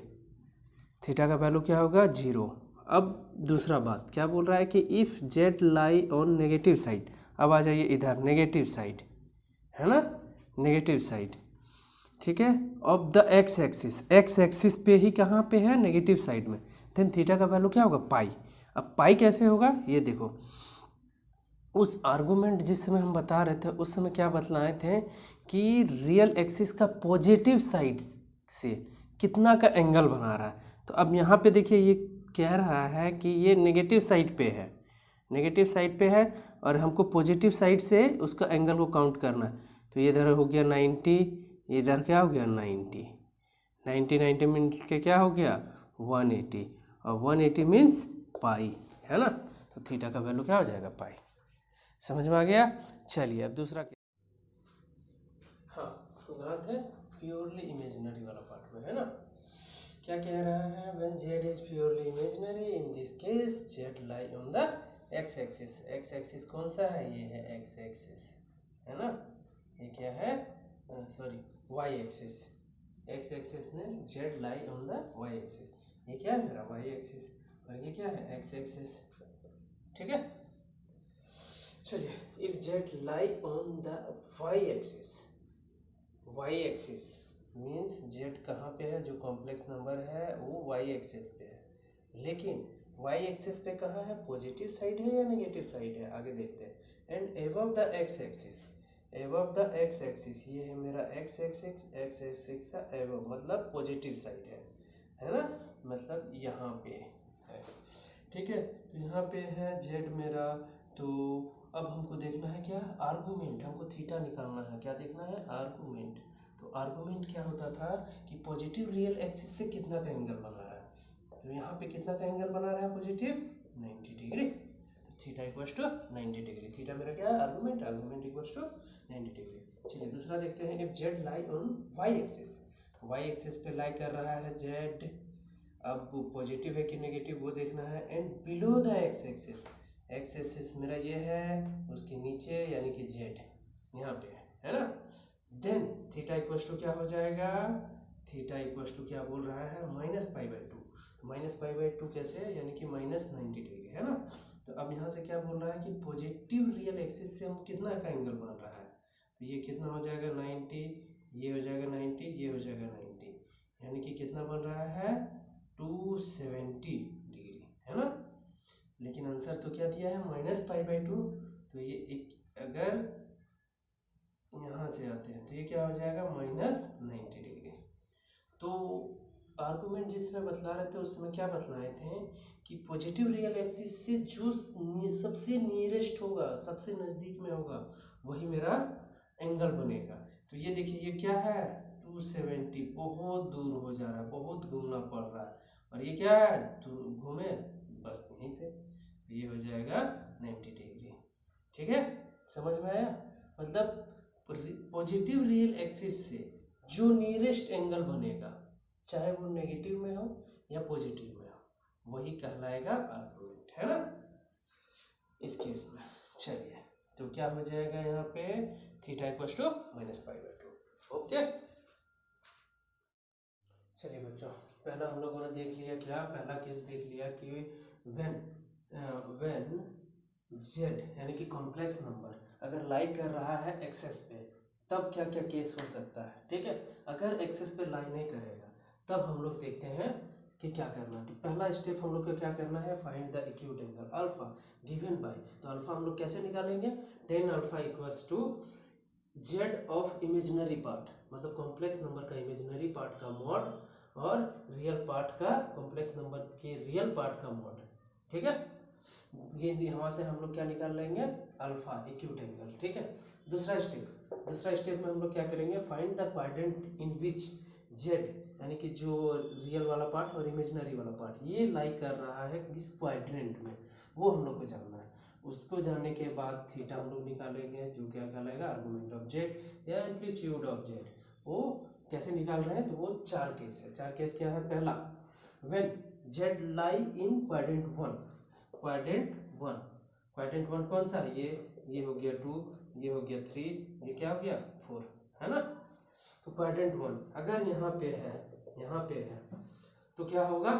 Speaker 1: थीटा का वैल्यू क्या होगा, 0। अब दूसरा बात क्या बोल रहा है कि if Z lie on negative side, अब आ जाइए इधर, नेगेटिव साइड है ना, नेगेटिव साइड, ठीक है, ऑफ द एक्स एक्सिस पे ही कहाँ पे है, नेगेटिव साइड में, देन थीटा का वैल्यू क्या होगा, पाई। अब पाई कैसे होगा, ये देखो, उस आर्गूमेंट जिस समय हम बता रहे थे उस समय क्या बतलाए थे कि रियल एक्सिस का पॉजिटिव साइड से कितना का एंगल बना रहा है। तो अब यहाँ पे देखिए ये कह रहा है कि ये नेगेटिव साइड पे है, नेगेटिव साइड पे है और हमको पॉजिटिव साइड से उसका एंगल को काउंट करना है। तो ये इधर हो गया 90, इधर क्या हो गया 90, 90 मीन्स के क्या हो गया 180, और 180 मीन्स पाई, है ना। तो थीटा का वैल्यू क्या हो जाएगा, पाई। समझ में आ गया। चलिए अब दूसरा, हाँ तो कहाँ थे, प्योरली इमेजिनरी वाला पार्ट में, है ना। क्या कह रहा है, when Z is purely imaginary in this case Z lie on the x axis. X axis कौन सा है, ये है एक्स एक्सिस, है ना। ये क्या है, sorry Y axis, X axis ने Z lie on the Y axis, ये क्या है मेरा वाई एक्सिस, और ये क्या है एक्स एक्सिस, ठीक है। चलिए, if z lie on the Y axis means z कहाँ पे है, जो कॉम्प्लेक्स नंबर है वो वाई एक्सिस पे है, लेकिन वाई एक्सिस पे कहाँ है, पॉजिटिव साइड है या नेगेटिव साइड है, आगे देखते हैं। And above the x axis, ये है मेरा एक्स एक्सिस का एबव मतलब पॉजिटिव साइड है ना, मतलब यहाँ पे है, ठीक है। तो यहाँ पे है जेड मेरा, तो अब हमको देखना है क्या, आर्गूमेंट, हमको थीटा निकालना है, क्या देखना है, आर्गूमेंट। तो आर्गूमेंट क्या होता था कि पॉजिटिव रियल एक्सिस से कितना का एंगल बना रहा है, तो यहाँ पे कितना का एंगल बना रहा है पॉजिटिव, 90 डिग्री, तो theta equals to 90 degree, theta मेरा क्या है, आर्गूमेंट इक्वल्स टू 90 डिग्री। चलिए दूसरा देखते हैं, if z lie on y axis पे लाई कर रहा है जेड, अब पॉजिटिव है कि नेगेटिव वो देखना है। And below the x axis मेरा ये है, उसके नीचे यानी कि जेड यहाँ पे है ना, देन थीटा इक्वल्स टू क्या हो जाएगा, थीटा इक्वल्स टू क्या बोल रहा है, -π/2। तो -π/2 कैसे, यानी कि -90 डिग्री, है ना। तो अब यहाँ से क्या बोल रहा है कि पॉजिटिव रियल एक्सिस से हम कितना का एंगल बन रहा है, तो ये कितना हो जाएगा 90, ये हो जाएगा 90, ये हो जाएगा 90, यानी कि कितना बन रहा है 270 डिग्री, है ना। लेकिन आंसर तो क्या दिया है, -π/2, तो ये एक अगर यहाँ से आते हैं तो ये क्या हो जाएगा -90 डिग्री। तो आर्गूमेंट जिसमें बतला रहे थे उसमें क्या बतलाए थे कि पॉजिटिव रियल एक्सिस से जो सबसे नियरेस्ट होगा, सबसे नज़दीक में होगा, वही मेरा एंगल बनेगा। तो ये देखिए ये क्या है 270, बहुत दूर हो जा रहा है, बहुत घूमना पड़ रहा है, और ये क्या है दूर घूमे बस यहीं थे, तो ये हो जाएगा 90 डिग्री, ठीक है। समझ में आया, मतलब पॉजिटिव रियल एक्सिस से जो नियरेस्ट एंगल बनेगा, चाहे वो नेगेटिव में हो या पॉजिटिव में हो, वही कहलाएगा आर्गूमेंट, है ना इस केस में। चलिए तो क्या हो जाएगा यहाँ पे, थीटा इक्वल्स टू -π/2, ओके। चलिए बच्चों, पहला हम लोगों ने देख लिया, क्या पहला केस देख लिया कि व्हेन जेड यानी कि कॉम्प्लेक्स नंबर अगर लाई कर रहा है एक्सेस पे, तब क्या क्या केस हो सकता है, ठीक है। अगर एक्सेस पे लाई नहीं करेगा तब हम लोग देखते हैं कि क्या करना है। तो पहला स्टेप हम लोग को क्या करना है, find the acute angle alpha given by. तो अल्फा हम लोग कैसे निकालेंगे, tan alpha equals to z of imaginary part, मतलब कॉम्प्लेक्स नंबर का इमेजिनरी पार्ट का मॉड और रियल पार्ट का कॉम्प्लेक्स नंबर के रियल पार्ट का मॉड। ठीक है, ये यहाँ से हम लोग क्या निकाल लेंगे, अल्फा एक्यूट एंगल। ठीक है, दूसरा स्टेप में हम लोग क्या करेंगे, find the quadrant in which Z, यानी कि जो रियल वाला पार्ट और इमेजिनरी वाला पार्ट ये लाई कर रहा है किस क्वाड्रेंट में, वो हम लोग को जानना है। उसको जानने के बाद थीटा हम लोग निकालेंगे, जो क्या कहलाएगा आर्गुमेंट ऑफ जेड या एम्पलीट्यूड ऑफ जेड। वो कैसे निकाल रहे हैं, तो वो चार केस है। चार केस क्या है, पहला when Z lie in quadrant one, quadrant one कौन सा है, ये हो गया 2, ये हो गया 3, ये क्या हो गया 4, है ना। तो क्वाड्रेंट वन अगर यहाँ पे है तो क्या होगा,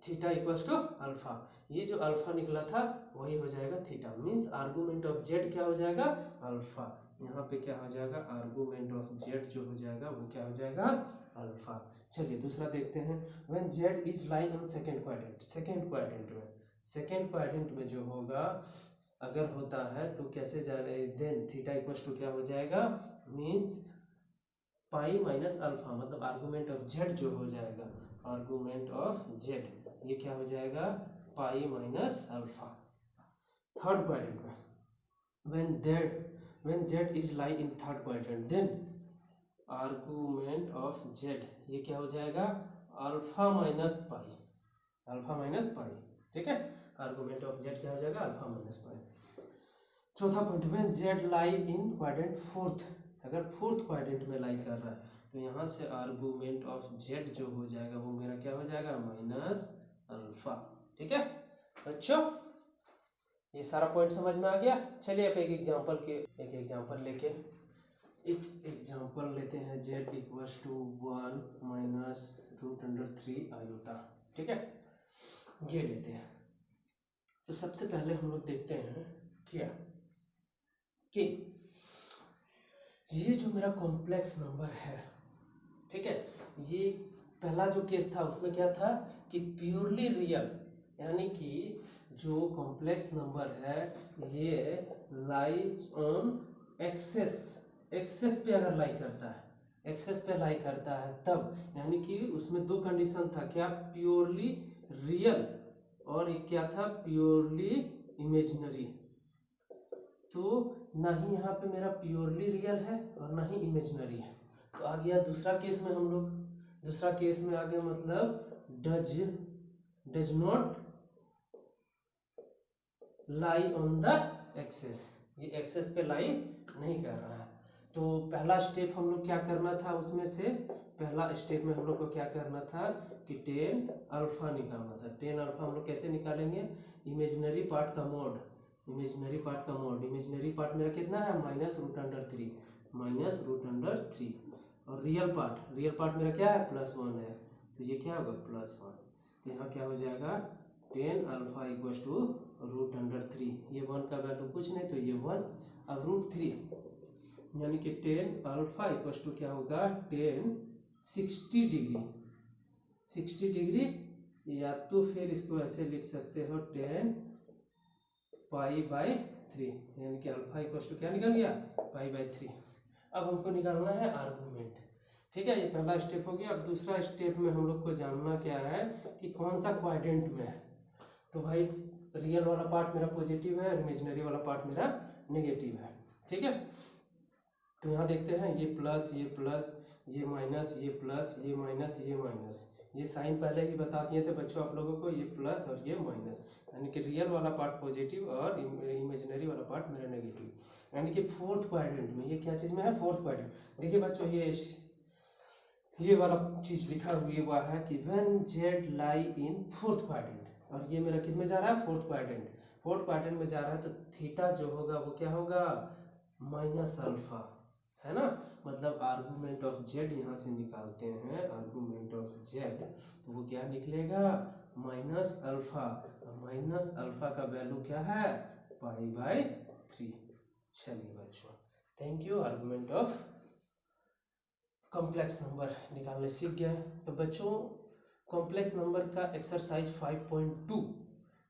Speaker 1: थीटा इक्वल्स टू अल्फा। ये जो अल्फा निकला था वही हो जाएगा theta, means argument of Z क्या हो जाएगा, अल्फा। यहाँ पे क्या हो जाएगा, आर्गुमेंट ऑफ जेड जो हो जाएगा वो क्या हो जाएगा, अल्फा। चलिए दूसरा देखते हैं, when Z is lying in second quadrant में जो होगा अगर होता है तो कैसे जाने, देन थीटा इक्वल्स टू क्या हो जाएगा, मीन्स पाई माइनस अल्फा, मतलब आर्गुमेंट ऑफ जेड जो हो जाएगा, आर्गुमेंट ऑफ जेड ये क्या हो जाएगा, pi minus alpha. Third quadrant में when Z is lie in third quadrant, then argument of Z ये क्या हो जाएगा, अल्फा माइनस पाई। ठीक है, आर्गुमेंट ऑफ जेड क्या हो जाएगा, अल्फा माइनस पाई। चौथा point, when Z lie in quadrant fourth, अगर फोर्थ क्वाड्रेंट में लाई कर रहा है तो यहाँ से आर्गुमेंट ऑफ जेड जो हो जाएगा वो मेरा क्या हो जाएगा, माइनस अल्फा। ठीक है बच्चों, ये सारा पॉइंट समझ में आ गया। चलिए अब एक एग्जांपल लेते हैं, z equals to 1 minus root under 3 iota. ठीक है, ये लेते हैं। तो सबसे पहले हम लोग देखते हैं क्या कि ये जो मेरा कॉम्प्लेक्स नंबर है, ठीक है, ये पहला जो केस था उसमें क्या था कि प्योरली रियल, यानी कि जो कॉम्प्लेक्स नंबर है ये लाइज ऑन एक्सेस पे अगर एक्सेस पे लाई करता है तब, यानी कि उसमें दो कंडीशन था, क्या प्योरली रियल और एक क्या था प्योरली इमेजिनरी। तो ना ही यहाँ पे मेरा प्योरली रियल है और ना ही इमेजिनरी है। तो आ गया दूसरा केस में, हम लोग दूसरा केस में आ गया, मतलब does not lie on the axes, ये एक्सेस पे लाई नहीं कर रहा है। तो पहला स्टेप हम लोग क्या करना था, उसमें से पहला स्टेप में हम लोग को क्या करना था कि टेन अल्फा निकालना था। टेन अल्फा हम लोग कैसे निकालेंगे, इमेजिनरी पार्ट का मॉड, इमेजिनरी पार्ट मेरा कितना है, माइनस रूट अंडर थ्री, और रियल पार्ट मेरा क्या है, +1 है, तो ये क्या होगा +1। तो यहाँ क्या हो जाएगा, tan alpha equals to root under 3, ये 1 का वैल्यू कुछ नहीं तो ये 1, अब रूट 3 यानी कि टेन अल्फा इक्वल्स टू क्या होगा, टेन 60 डिग्री, या तो फिर इसको ऐसे लिख सकते हो 10 π/3, यानी कि अल्फा इक्वल्स टू क्या निकल गया, π/3। अब हमको निकालना है आर्गुमेंट। ठीक है, ये पहला स्टेप हो गया। अब दूसरा स्टेप में हम लोग को जानना क्या है कि कौन सा क्वाड्रेंट में है। तो भाई रियल वाला पार्ट मेरा पॉजिटिव है और इमेजिनरी वाला पार्ट मेरा नेगेटिव है। ठीक है, तो यहाँ देखते हैं, ये प्लस ये माइनस, ये प्लस ये माइनस, ये साइन पहले ही बता दिए थे बच्चों आप लोगों को, ये प्लस और ये माइनस, यानी कि रियल वाला पार्ट पॉजिटिव और इमेजिनरी वाला पार्ट मेरा नेगेटिव, यानी कि फोर्थ क्वाड्रेंट में। ये क्या चीज़ में है, फोर्थ क्वाड्रेंट। देखिए बच्चों, ये वाला चीज़ लिखा हुआ है कि when Z lie in fourth quadrant, और ये मेरा किस में जा रहा है, फोर्थ क्वाड्रेंट में जा रहा है। तो थीटा जो होगा वो क्या होगा, माइनस अल्फा, है ना। मतलब आर्गुमेंट ऑफ जेड यहाँ से निकालते हैं, आर्गुमेंट ऑफ जेड, तो वो क्या निकलेगा, माइनस अल्फा का वैल्यू क्या है, π/3। चलिए बच्चों, thank you. Argument of complex number निकालने सीख गए। तो बच्चों कॉम्प्लेक्स नंबर का एक्सरसाइज 5.2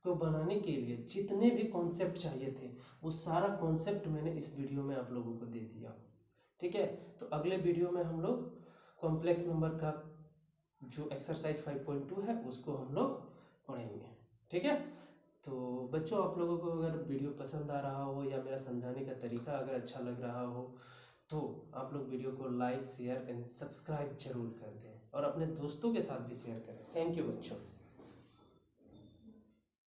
Speaker 1: को बनाने के लिए जितने भी कॉन्सेप्ट चाहिए थे वो सारा कॉन्सेप्ट मैंने इस वीडियो में आप लोगों को दे दिया। ठीक है, तो अगले वीडियो में हम लोग कॉम्प्लेक्स नंबर का जो एक्सरसाइज 5.2 है उसको हम लोग पढ़ेंगे। ठीक है, तो बच्चों आप लोगों को अगर वीडियो पसंद आ रहा हो या मेरा समझाने का तरीका अगर अच्छा लग रहा हो तो आप लोग वीडियो को लाइक शेयर एंड सब्सक्राइब जरूर कर दें और अपने दोस्तों के साथ भी शेयर करें। थैंक यू बच्चों।